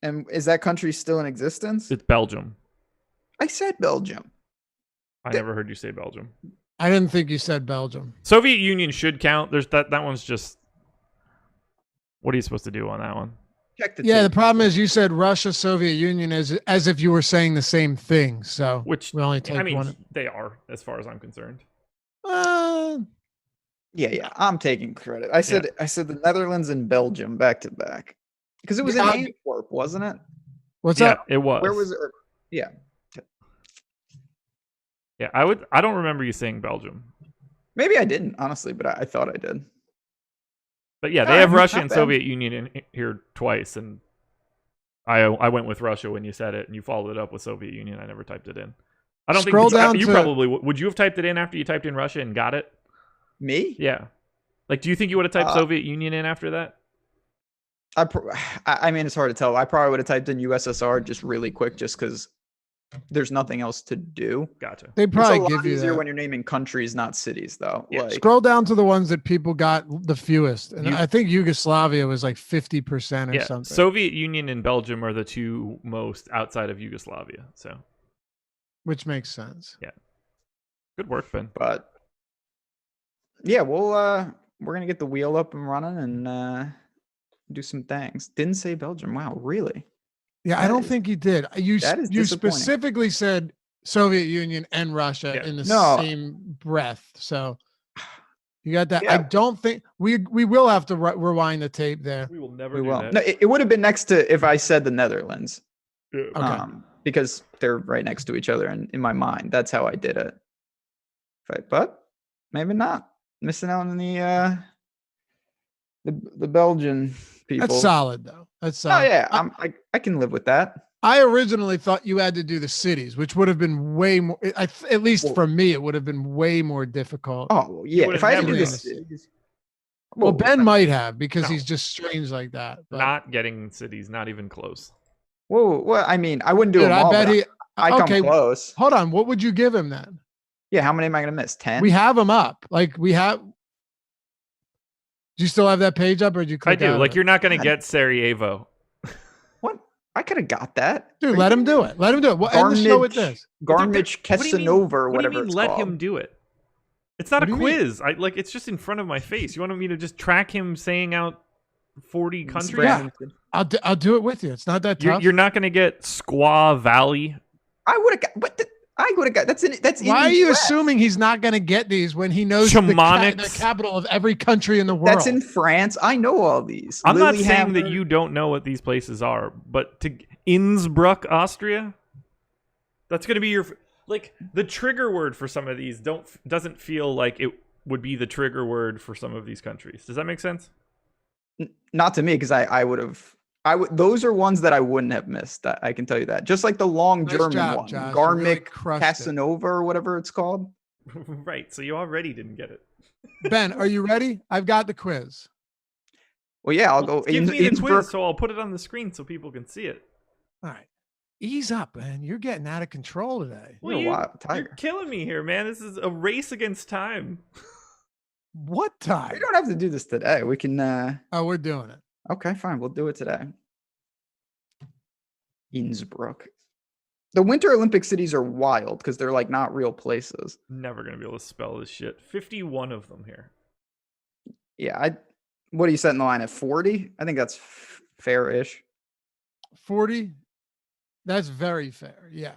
And is that country still in existence? It's Belgium. I said Belgium. I never heard you say Belgium. I didn't think you said Belgium. Soviet Union should count. There's that one's just. What are you supposed to do on that one? Check the Yeah, the tape. problem is you said Russia, Soviet Union as if you were saying the same thing. So Which we only take one. They are, as far as I'm concerned. Yeah, I'm taking credit. I said the Netherlands and Belgium back to back because it was in Antwerp, wasn't it? What's up? It was. Where was it? Yeah. Yeah, I don't remember you saying Belgium. Maybe I didn't, honestly, but I thought I did. But yeah, they have Russia and Soviet Union in here twice, and I went with Russia when you said it, and you followed it up with Soviet Union. I never typed it in. I don't think you probably would. You have typed it in after you typed in Russia and got it? Me? Yeah. Like, do you think you would have typed Soviet Union in after that? I mean, it's hard to tell. I probably would have typed in USSR just really quick, just because there's nothing else to do. Gotcha. They probably it's a give lot you easier that. when you're naming countries, not cities, though. Yeah. Like, Scroll down to the ones that people got the fewest, and I think Yugoslavia was like 50% or something. Soviet Union and Belgium are the two most outside of Yugoslavia. So, which makes sense. Yeah. Good work, Ben. But yeah, we're gonna get the wheel up and running and do some things. Didn't say Belgium. Wow, really? Yeah, I don't think you did. You disappointing. specifically said Soviet Union and Russia in the same breath. So you got that. Yeah. I don't think we will have to rewind the tape there. We will never do that. No, it would have been next to if I said the Netherlands. Yeah. Okay. Because they're right next to each other, and in my mind, that's how I did it. But maybe not. Missing out on the Belgian people. That's solid though. That's solid. Oh yeah, I can live with that. I originally thought you had to do the cities, which would have been way more. At least for me, it would have been way more difficult. Oh yeah, if I had to do the cities. Well, Ben might have because he's just strange like that. But. Not getting cities, not even close. Whoa, well, I mean, I wouldn't do them all. I come close. Hold on, what would you give him then? Yeah, how many am I going to miss? 10? We have them up. Like we have. Do you still have that page up, or did you click? I do. Like you're not going to get Sarajevo. What? I could have got that. Dude, let him do it. Let him do it. We'll end the show with this. Garmisch, Kesanova, or what do whatever you mean, it's let called. him do it? It's not a quiz. It's just in front of my face. You want me to just track him saying out 40 countries? Yeah. I'll do it with you. It's not that tough. You're not going to get Squaw Valley. I would have got. I would have got. That's. Why are you assuming he's not going to get these when he knows the capital of every country in the world? That's in France. I know all these. I'm not saying that you don't know what these places are, but to Innsbruck, Austria, that's going to be your the trigger word for some of these. Doesn't feel like it would be the trigger word for some of these countries. Does that make sense? Not to me, because I would have. Those are ones that I wouldn't have missed. I can tell you that. Just like the long German one, Josh. Garmisch, Casanova, or whatever it's called. Right. So you already didn't get it. Ben, are you ready? I've got the quiz. Well, yeah, I'll go. Give me the quiz, so I'll put it on the screen so people can see it. All right. Ease up, man. You're getting out of control today. Well, you're killing me here, man. This is a race against time. What time? We don't have to do this today. We can. Oh, we're doing it. Okay, fine. We'll do it today. Innsbruck. The Winter Olympic cities are wild because they're like not real places. Never gonna be able to spell this shit. 51 of them here. Yeah, what are you setting the line at? 40? I think that's fair-ish. 40? That's very fair. Yeah.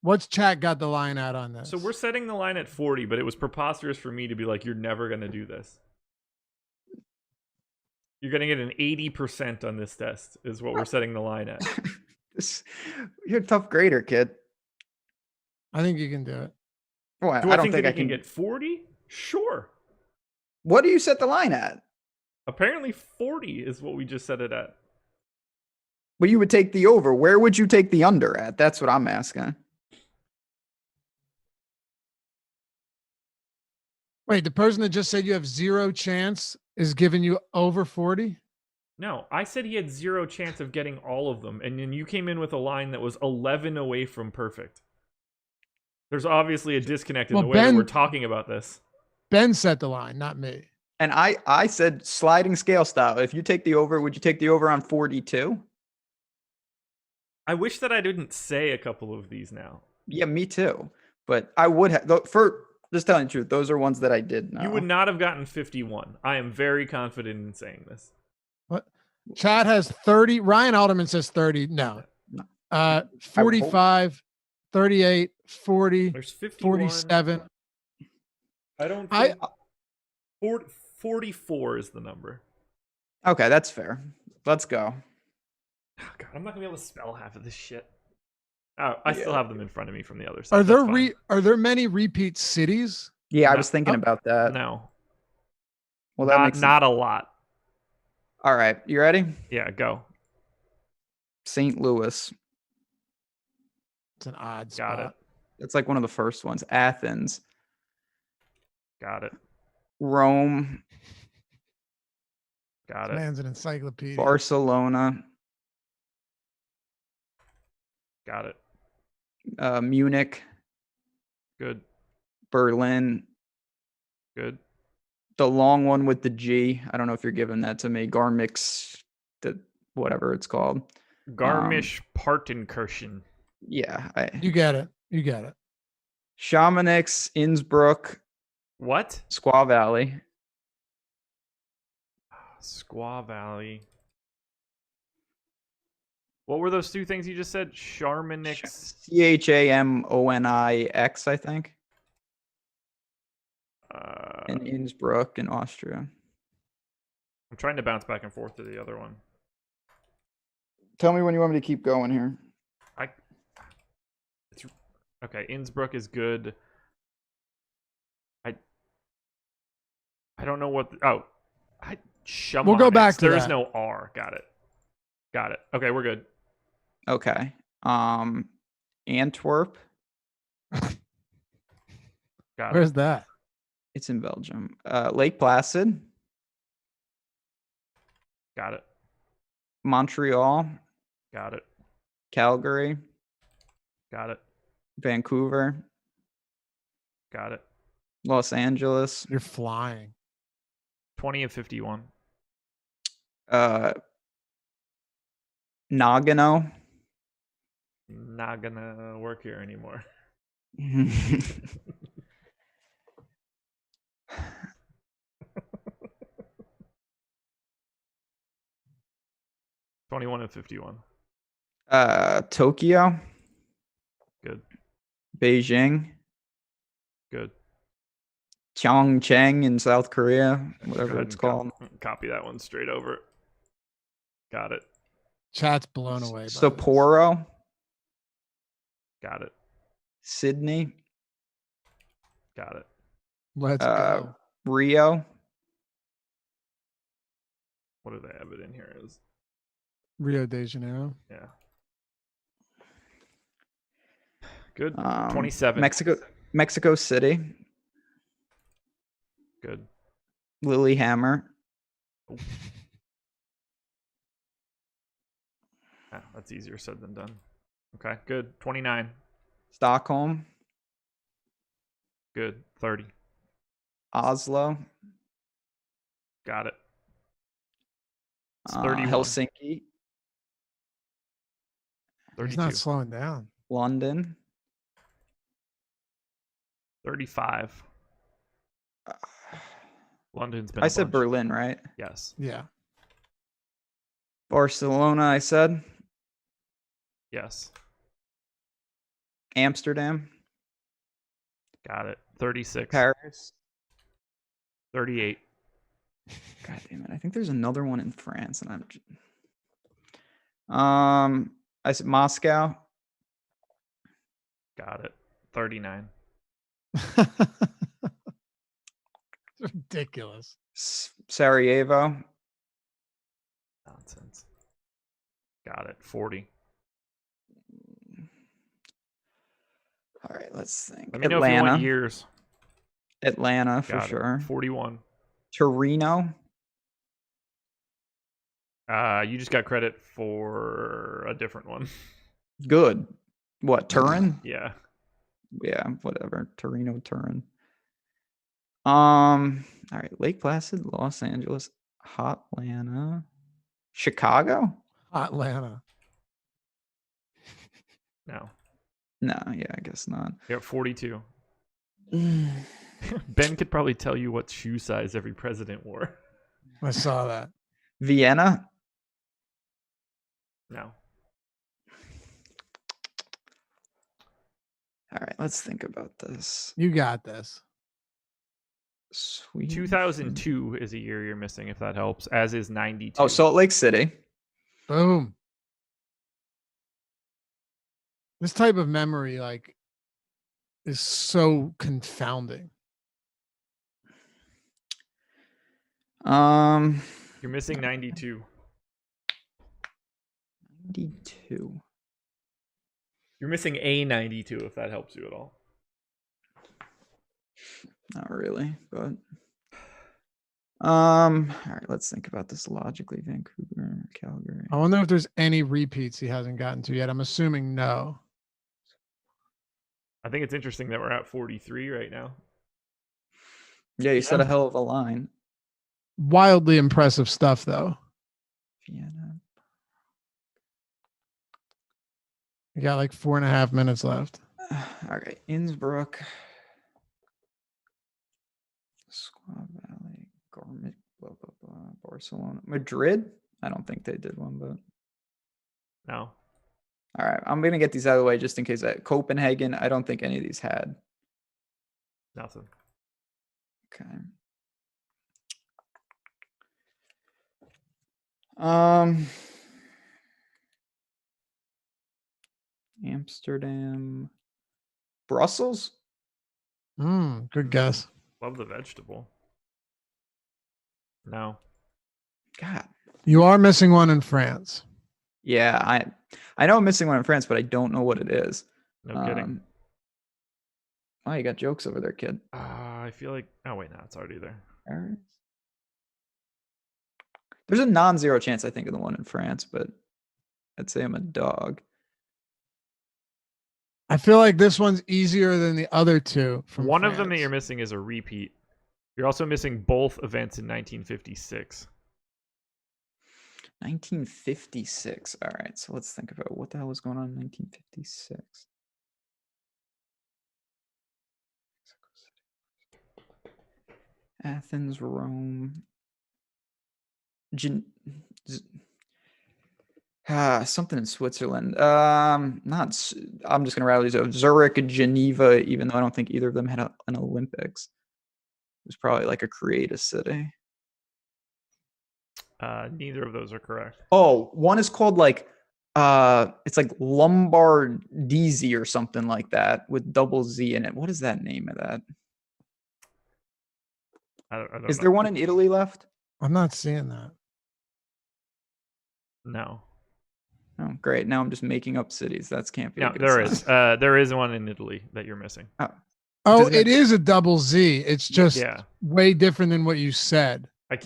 What's chat got the line at on this? So we're setting the line at 40, but it was preposterous for me to be like, you're never gonna do this. You're going to get an 80% on this test is what we're setting the line at. You're a tough grader, kid. I think you can do it. Well, do I don't think I can get 40? Sure. What do you set the line at? Apparently 40 is what we just set it at. But you would take the over. Where would you take the under at? That's what I'm asking. Wait, the person that just said you have zero chance is giving you over 40? No, I said he had zero chance of getting all of them, and then you came in with a line that was 11 away from perfect. There's obviously a disconnect in Well, the way that Ben- we're talking about this. Ben set the line, not me. And I said sliding scale style. If you take the over, would you take the over on 42? I wish that I didn't say a couple of these now. Yeah, me too. But I would have, for just telling the truth, those are ones that I did know. You would not have gotten 51. I am very confident in saying this. What? Chad has 30. Ryan Alderman says 30. No. 45, 38, 40, There's 51. 47. I don't think 44 is the number. Okay, that's fair. Let's go. Oh, God, I'm not gonna be able to spell half of this shit. Oh, I still have them in front of me from the other side. Are That's there fine. are there many repeat cities? Yeah, I No. was thinking about that. No, Well, that makes not a lot. All right, you ready? Yeah, go. St. Louis. It's an odd Got spot. it. That's like one of the first ones. Athens. Got it. Rome. Got This it. man's an encyclopedia. Barcelona. Got it. Munich. Good. Berlin. Good. The long one with the G. I don't know if you're giving that to me. Garmix, whatever it's called. Garmisch-Partenkirchen. Yeah. You get it. You get it. Chamonix, Innsbruck, What? Squaw Valley. Squaw Valley. What were those two things you just said? Chamonix. Chamonix, I think. Uh, In Innsbruck in Austria. I'm trying to bounce back and forth to the other one. Tell me when you want me to keep going here. Okay, Innsbruck is good. I don't know what. We'll go back to There's that. no R. Got it. Okay, we're good. Okay. Antwerp. Got Where's it. that? It's in Belgium. Lake Placid. Got it. Montreal. Got it. Calgary. Got it. Vancouver. Got it. Los Angeles. You're flying. 20 of 51. Nagano. Not gonna work here anymore. 21 of 51. Tokyo. Good. Beijing. Good. Pyeongchang in South Korea, Go whatever ahead it's and called. Copy that one straight over. Got it. Chat's blown away. by this. Sapporo. Got it. Sydney. Got it. Let's go. Rio. What do they have it in here as? Rio de Janeiro. Yeah. Good. 27. 27. Mexico City. Good. Lillehammer. That's easier said than done. Okay, good. 29. Stockholm. Good. 30. Oslo. Got it. It's 31. Helsinki. 32. He's not slowing down. London. 35. London's been I a said bunch. Berlin, right? Yes. Yeah. Barcelona, I said. Yes. Amsterdam. Got it. 36. Paris. 38. God damn it. I think there's another one in France and I said Moscow. Got it. 39. It's ridiculous. Sarajevo. Nonsense. Got it. 40. All right, let's think. Let me know if you want Atlanta. years. Atlanta for Got it. sure. 41. Torino. You just got credit for a different one. Good. What, Turin? Yeah. Yeah, whatever. Torino, Turin. All right. Lake Placid, Los Angeles, Hotlanta, Chicago. Atlanta. No. No, yeah, I guess not. You're at 42. Ben could probably tell you what shoe size every president wore. I saw that. Vienna. No. All right, let's think about this. You got this. Sweet. 2002 is a year you're missing, if that helps, as is 92. Oh, Salt Lake City. Boom. This type of memory, like, is so confounding. You're missing 92. 92. You're missing a 92, if that helps you at all. Not really, but all right, let's think about this logically. Vancouver, Calgary. I wonder if there's any repeats he hasn't gotten to yet. I'm assuming no. I think it's interesting that we're at 43 right now. Yeah, you said a hell of a line. Wildly impressive stuff, though. Vienna. You got like 4.5 minutes left. All right, Innsbruck, Squaw Valley, Garment, blah blah blah, Barcelona, Madrid. I don't think they did one, but No. all right, I'm gonna get these out of the way just in case. Copenhagen, I don't think any of these had. Nothing. Okay. Amsterdam, Brussels. Good guess. Love the vegetable. No. God. You are missing one in France. Yeah, I know I'm missing one in France, but I don't know what it is. No kidding. Oh, you got jokes over there, kid. I feel like... Oh, wait, no, it's already there. Paris. There's a non-zero chance, I think, of the one in France, but I'd say I'm a dog. I feel like this one's easier than the other two. From One France. of them that you're missing is a repeat. You're also missing both events in 1956. 1956. All right, so let's think about what the hell was going on in 1956. Athens, Rome, something in Switzerland. Not. I'm just gonna rattle these out. Zurich, Geneva. Even though I don't think either of them had an Olympics, it was probably like a creative city. Neither of those are correct. Oh, one is called like it's like Lombardese or something like that with double Z in it. What is that name of that? I don't Is know. there one in Italy left? I'm not seeing that. No. Oh, great. Now I'm just making up cities. That can't be. No, there is. There is one in Italy that you're missing. Oh, it is a double Z. It's just Yeah. way different than what you said. It's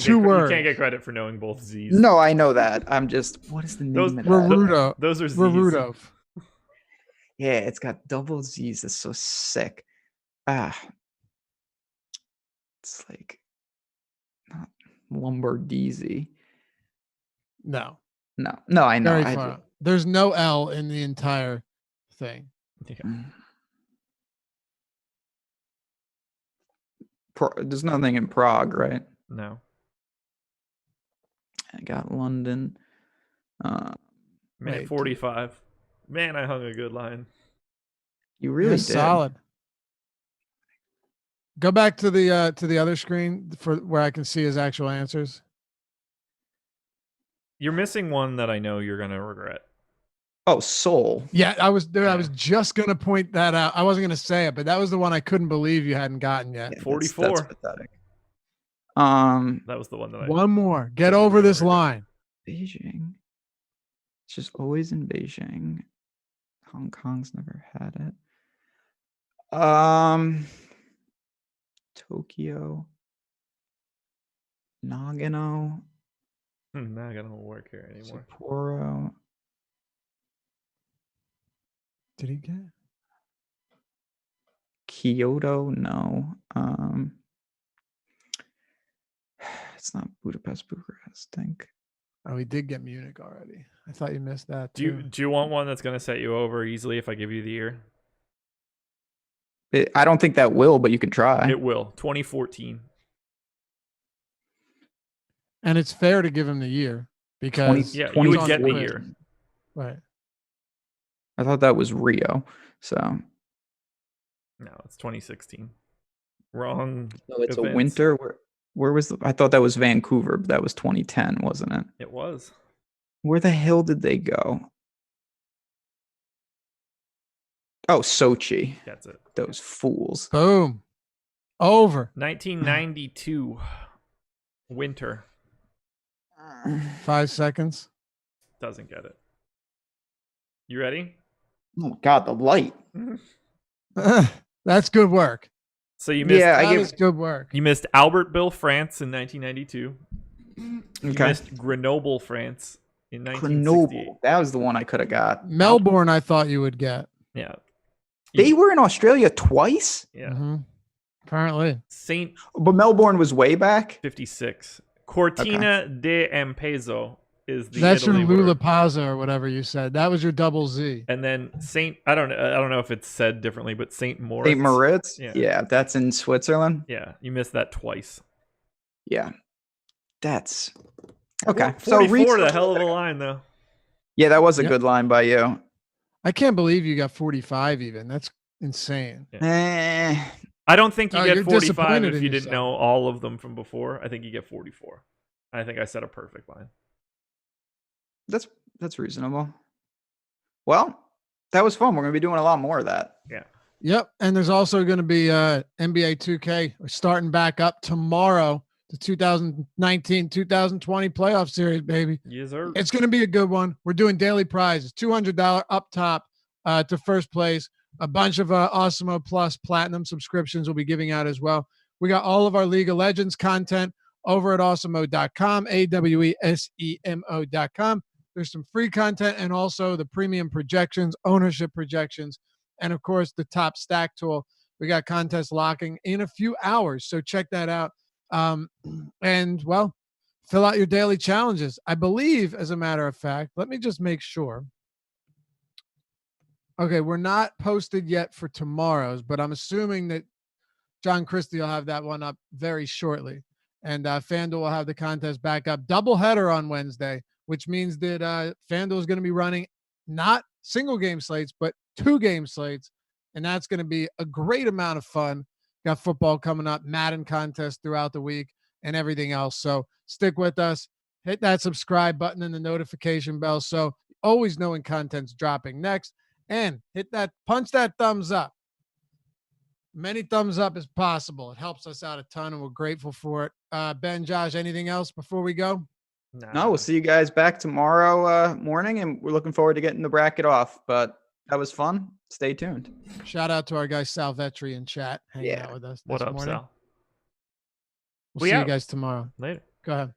two words. You can't get credit for knowing both Z's. No, I know that. I'm just. What is the name of that? Those are Z's. Rarudov. Yeah, it's got double Z's. It's so sick. It's like not Lombardese. No. No, I know. Very far. There's no L in the entire thing. Yeah. There's nothing in Prague, right? No. I got London. Minute 45. Man, I hung a good line. You really did. Solid. Go back to the other screen for where I can see his actual answers. You're missing one that I know you're gonna regret. Oh, Seoul. Yeah, I was there. Yeah. I was just gonna point that out. I wasn't gonna say it, but that was the one I couldn't believe you hadn't gotten yet. Yeah, 44. That's pathetic. That was the one that I. One more. Get over this line. Beijing. It's just always in Beijing. Hong Kong's never had it. Tokyo. Nagano. Nagano won't work here anymore. Sapporo. Did he get? Kyoto, no. It's not Budapest, Bucharest, I think. Oh, we did get Munich already. I thought you missed that Do too. you want one that's going to set you over easily if I give you the year? I don't think that will, but you could try. It will. 2014. And it's fair to give him the year because Yeah, 20 you would get the 2014. year. right. I thought that was Rio. So No, it's 2016. Wrong. it's events. a winter. Where was I thought that was Vancouver, but that was 2010, wasn't it? It was. Where the hell did they go? Oh, Sochi. That's it. Those fools. Boom. Over. 1992. Winter. 5 seconds. Doesn't get it. You ready? Oh God, the light. That's good work. So you missed. Yeah, That is good work. You missed Albertville, France, in 1992. You Okay. missed Grenoble, France, in 1968. Grenoble. That was the one I could have got. Melbourne, I thought you would get. Yeah. They were in Australia twice, Yeah. Mhm. Apparently. Saint but Melbourne was way back. 56. Cortina de Ampezzo is the That's your Italy Lula word. Pazza or whatever you said. That was your double Z. And then Saint. I don't know if it's said differently, but Saint Moritz. St. Moritz. Yeah. Yeah, that's in Switzerland. Yeah, you missed that twice. Yeah, that's okay. So 44 reach the hell of a line though. Yeah, that was a Yep. good line by you. I can't believe you got 45 even. That's insane. I don't think you Oh, get you're 45 disappointed if in you didn't yourself. know all of them from before. I think you get 44. I think I said a perfect line. That's reasonable. Well, that was fun. We're gonna be doing a lot more of that. Yep. And there's also going to be NBA 2K. We're starting back up tomorrow, the 2019-2020 playoff series, baby. Yes, sir. It's going to be a good one. We're doing daily prizes, $200 up top to first place. A bunch of Awesemo Plus Platinum subscriptions we'll be giving out as well. We got all of our League of Legends content over at awesemo.com, AWESEMO.com. There's some free content and also the premium projections, ownership projections, and of course the top stack tool. We got contest locking in a few hours, so check that out. And well, fill out your daily challenges. I believe, as a matter of fact, let me just make sure. Okay, we're not posted yet for tomorrow's, but I'm assuming that John Christie will have that one up very shortly. And FanDuel will have the contest back up. Doubleheader on Wednesday, which means that FanDuel is going to be running not single game slates, but 2 game slates. And that's going to be a great amount of fun. Got football coming up, Madden contest throughout the week, and everything else. So stick with us. Hit that subscribe button and the notification bell so always know when content's dropping next. And punch that thumbs up. Many thumbs up as possible. It helps us out a ton, and we're grateful for it. Ben, Josh, anything else before we go? No, we'll see you guys back tomorrow morning, and we're looking forward to getting the bracket off. But that was fun. Stay tuned. Shout out to our guy Sal Vetri in chat hanging out with us this What up, morning. Sal? We'll We see you out. guys tomorrow. Later. Go ahead.